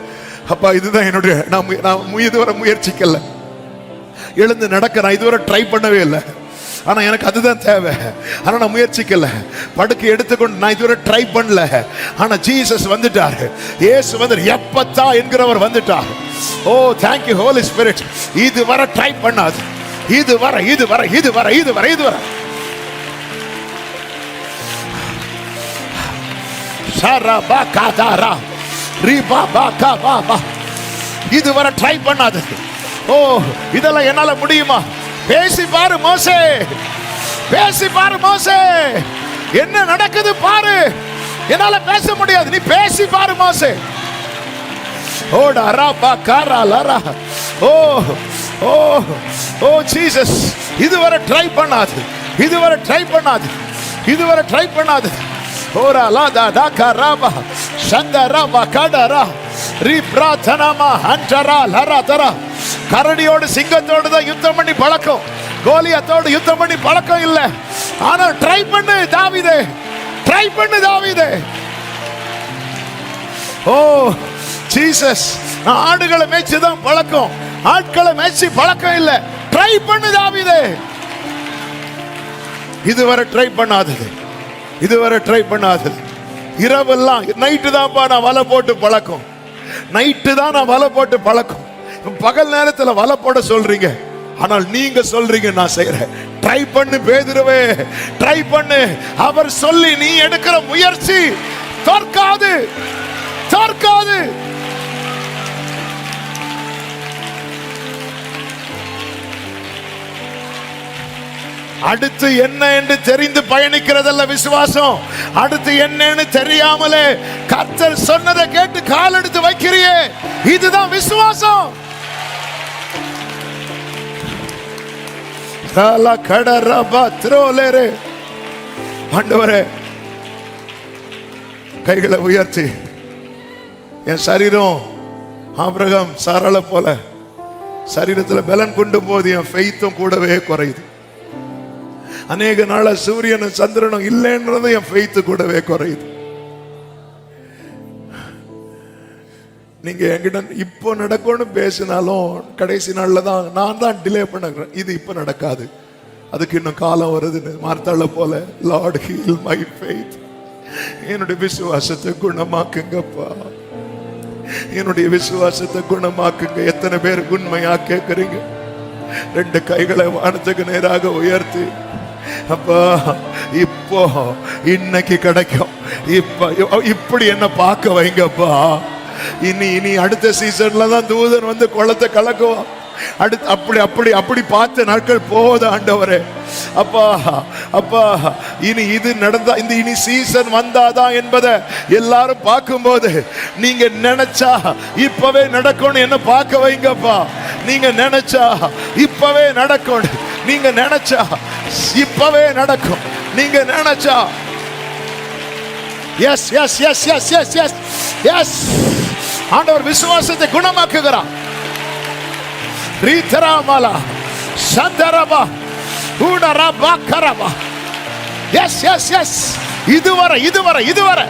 அப்பா இதுதான் என்னுடைய, நான் இதுவரை முயற்சிக்கல. எழுந்து நடக்க நான் இதுவரை ட்ரை பண்ணவே இல்லை. ஆனா எனக்கு அதுதான் தேவை. ஆனா நான் முயற்சிக்கல. படுக்கை எடுத்துக்கொண்டு நான் இதுவரை ட்ரை பண்ணல. ஆனா ஜீசஸ் வந்துட்டாரு. இயேசு வந்து எப்பத்தா என்கிறவர் வந்துட்டார். Oh thank you holy spirit. இதுவரை ட்ரை பண்ணாது. இதுவரை இதுவரை ட்ரை பண்ணாது. ஓ இதெல்லாம் என்னால முடியுமா? பேசி பாரு மோசே, பேசி பாரு மோசே. என்ன நடக்குது பாரு. என்னால பேச முடியாது, நீ பேசி பாரு மோசே. ஓடா ராபா காரா லரா. ஓ ஓ ஓ ஜீசஸ். இதுவரை ட்ரை பண்ணாது. இதுவரை ட்ரை பண்ணாது. ஓரா லாதா டாகா ராபா சந்தரா பகடரா ரிப்ராதனமா ஹண்டரா லரதரா. கரடியோடு சிங்கத்தோடு தான் யுத்தம் பண்ணி பழக்கம், கோலியத்தோடு யுத்தம் பண்ணி பழக்கம் இல்ல. ஆனா ட்ரை பண்ணு தாவீதே, ட்ரை பண்ணு தாவீதே. ஓ ஜீசஸ், நான் ஆடுகளை மேய்ச்சி தான் பழக்கம், ஆட்களை மேய்ச்சி பழக்கம் இல்ல. ட்ரை பண்ணு தாவீதே. இதுவரை ட்ரை பண்ணாதது, இதுவரை ட்ரை பண்ணாதது. இரவெல்லாம் நைட்டு தான்ப்பா நான் வலை போட்டு பழக்கம், நைட்டு தான் நான் வலை போட்டு பழக்கம். பகல் நேரத்துல வலை போட சொல்றீங்க, ஆனால் நீங்க சொல்றீங்க நான் செய்யறேன். ட்ரை பண்ணு பேதுருவே, ட்ரை பண்ணு. அவர் சொல்லி நீ எடுக்கிற முயற்சி தோற்காது, தோற்காது. அடுத்து என்ன என்று தெரிந்து பயணிக்கிறதல்ல விசுவாசம். அடுத்து என்னன்னு தெரியாமலே கர்த்தர் சொன்னதை கேட்டு கால் எடுத்து வைக்கிறியே, இதுதான் விசுவாசம். ஆண்டவரே, கைகளை உயர்த்தி, என் சரீரம் ஆபிரகாம் சாராள போல சரீரத்துல பலன் கொண்டு போது என் ஃபெய்த்தும் கூடவே குறையுது. அநேக நாள சூரியனும் சந்திரனும் இல்லைன்றது என் ஃபெய்த்து கூடவே குறையுது. நீங்க என்கிட்ட இப்போ நடக்கும்னு பேசினாலும் கடைசி நாள்ல தான் நான் தான் டிலே பண்ணுறேன். இது இப்ப நடக்காது, அதுக்கு இன்னும் காலம் வருதுன்னு மார்த்தாள போல, லார்ட் ஹீல் மை ஃபெய்த், என்னுடைய விசுவாசத்தை குணமாக்குங்கப்பா, என்னுடைய விசுவாசத்தை குணமாக்குங்க. எத்தனை பேர் உண்மையா கேட்கறீங்க? ரெண்டு கைகளை வானத்துக்கு நேராக உயர்த்தி, அப்பா இப்போ இன்னைக்கு கிடைக்கும், இப்படி என்ன பார்க்க வைங்கப்பா. இனி அடுத்த சீசன்ல தான் தூதன் வந்து குளத்தை கலக்குவான். அடுத்து அப்படி அப்படி அப்படி பார்த்த நாட்கள் போகுது ஆண்டவரே. அப்பா அப்பா, இனி இது நடந்தா, இந்த இனி சீசன் வந்தாதான் என்பதை எல்லாரும் பார்க்கும்போது நீங்க நினைச்சா இப்பவே நடக்கும் என்ன பார்க்க வைங்கப்பா. நீங்க நினைச்சா இப்பவே நடக்கும், நீங்க நினைச்சா இப்பவே நடக்கும், நீங்க நினைச்சா. Yes yes yes yes yes yes yes. ஆண்டவர் விசுவாசத்தை குணமாக்குகிறார். ரீதராமலா சந்தரபா ஊடரபா கரபா. Yes yes yes. இதுவரை இதுவரை இதுவரை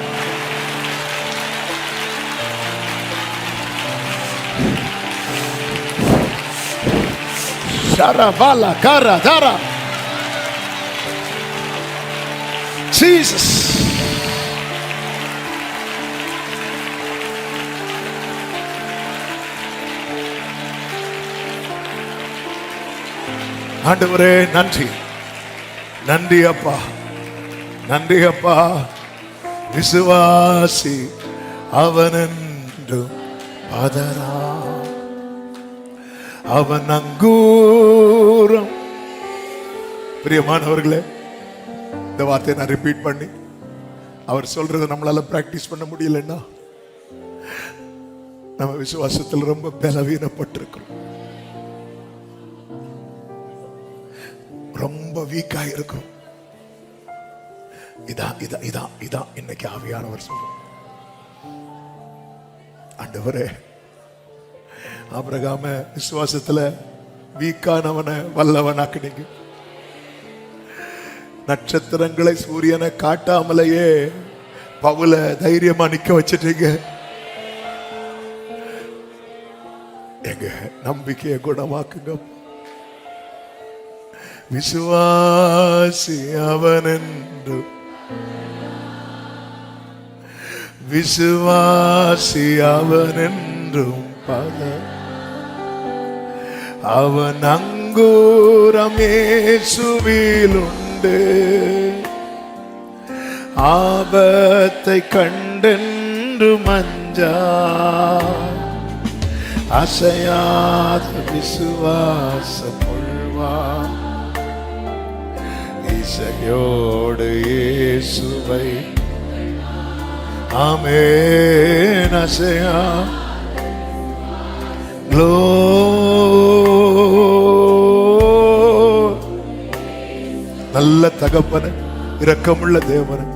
ஷரபாலா கரதரா. ஜீசஸ். ஆண்டவரே நன்றி, நன்றி அப்பா, நன்றி அப்பா. விசுவாசி அவனென்றும் பதறா, அவன் அங்கூரம். பிரியமானவர்களே, இந்த வார்த்தையை நான் ரிப்பீட் பண்ணி அவர் சொல்றதை நம்மளால பிராக்டிஸ் பண்ண முடியலன்னா நம்ம விசுவாசத்தில் ரொம்ப பலவீனப்பட்டிருக்கிறோம், ரொம்ப வீக்கா இருக்கும். இதான் இதான் இதான் இதான் இன்னைக்கு ஆவியானவர் சொல்றார். ஆண்டவரே, ஆபிரகாம விசுவாசத்துல வீக்கானவனை வல்லவனாக்குனீங்க. நட்சத்திரங்களை சூரியனை காட்டாமலேயே பவுல தைரியமா நிக்க வச்சிட்டீங்க. எங்க நம்பிக்கையை குணமாக்குங்க. விசுவாசி அவனென்று, விசுவாசி அவனென்றும் பல, அவன் அங்கூரம் இயேசுவிலுண்டு, ஆபத்தை கண்டென்று மஞ்சா, அசையாத விசுவாச பொழ்வான், இசையோடு இயேசுவை ஆமென் அசையா. நல்ல தகப்பனே, இரக்கமுள்ள தேவன்,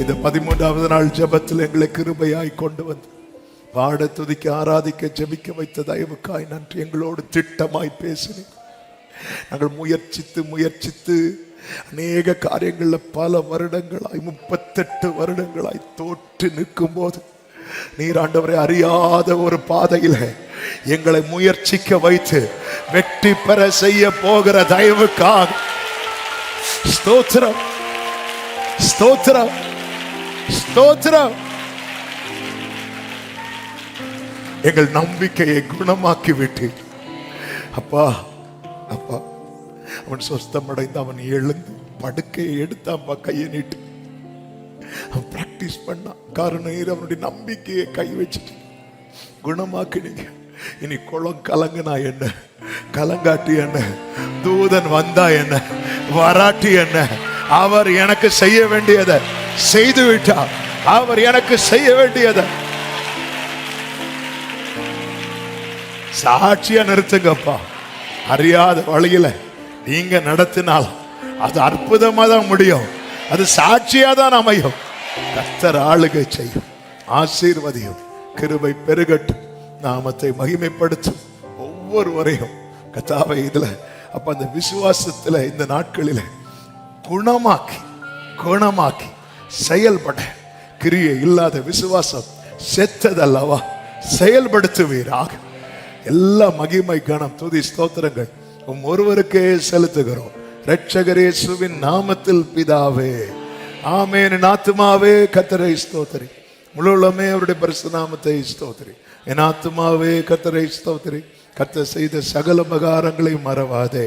இந்த 13வது நாள் ஜெபத்தில் எங்களை கிருபையாய் கொண்டு வந்து பாட, துதிக்க, ஆராதிக்க, ஜெபிக்க வைத்த தயவுக்காய் நன்றி. எங்களோடு திட்டமாய் பேசினேன். நாங்கள் முயற்சித்து அநேக காரியங்கள்ல பல வருடங்களாய் 38 வருடங்களாய் தோற்று நிற்கும் போது நீர் ஆண்டவரை அறியாத ஒரு பாதையில எங்களை முயற்சிக்க வைத்து வெற்றி பெற செய்ய போகிற தயவுக்காக ஸ்தோத்திரம், ஸ்தோத்திரம், ஸ்தோத்திரம். எங்கள் நம்பிக்கையை குணமாக்கி விட்டு அப்பா, அப்பா, அவன் சொஸ்தமடைந்து அவன் எழுந்து படுக்கையை எடுத்தாப்பா, கையை நீட்டு அவன் பிராக்டிஸ் பண்ணான். காரணம் அவனுடைய நம்பிக்கையை கை வச்சுட்டு குணமாக்கினீங்க. இனி குளம் கலங்கினா என்ன, கலங்காட்டி என்ன, தூதன் வந்தா என்ன, வராட்டி என்ன, அவர் எனக்கு செய்ய வேண்டியதை செய்து விட்டார். அவர் எனக்கு செய்ய வேண்டியதை சாட்சியா நிறுத்துங்கப்பா. அறியாத வழியில நீங்க நடத்தினால் அது அற்புதமா தான் முடியும், அது சாட்சியா தான் அமையும். கர்த்தர் ஆளுகை செய்யும், ஆசீர்வதியும், கிருபை பெருகட்டும், நாமத்தை மகிமைப்படுத்தும் ஒவ்வொருவரையும் கர்த்தாவே. இதுல அப்ப அந்த விசுவாசத்துல இந்த நாட்களில குணமாக்கி செயல்பட, கிரியை இல்லாத விசுவாசம் செத்ததல்லவா, செயல்படுத்துவீராக. எல்லா மகிமை, கனம், துதி, ஸ்தோத்திரங்கள் ஒருவருக்கே செலுத்துகிறோம். இரட்சகர் இயேசுவின் நாமத்தில் பிதாவே, ஆமென். என் ஆத்துமாவே கர்த்தரை ஸ்தோத்திரி, முழு உள்ளமே அவருடைய பரிசுத்த நாமத்தை ஸ்தோத்திரி. என் ஆத்துமாவே கர்த்தரை ஸ்தோத்திரி, கர்த்தர் செய்த சகல உபகாரங்களை மறவாதே.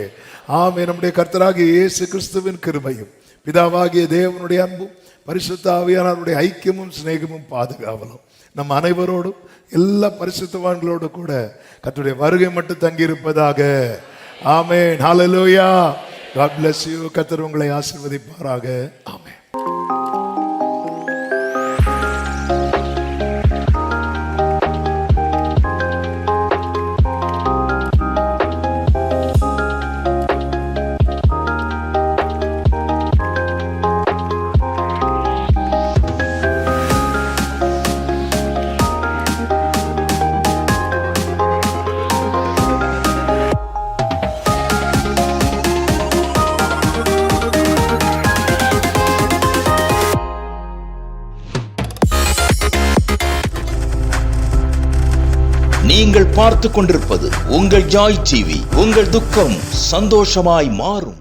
ஆமென். நம்முடைய கர்த்தராகிய இயேசு கிறிஸ்துவின் கிருபையும், பிதாவாகிய தேவனுடைய அன்பும், பரிசுத்த ஆவியானவருடைய ஐக்கியமும் சிநேகமும் பாதுகாவலும் நம் அனைவரோடும் எல்லா பரிசுத்தவான்களோடு கூட கர்த்தருடைய வருகை மட்டும் தங்கியிருப்பதாக. ஆமென். ஹல்லேலூயா. God bless you. கர்த்தர் உங்களை ஆசீர்வதிப்பாராக. ஆமென். நீங்கள் பார்த்து கொண்டிருப்பது உங்கள் ஜாய் டிவி. உங்கள் துக்கம் சந்தோஷமாய் மாறும்.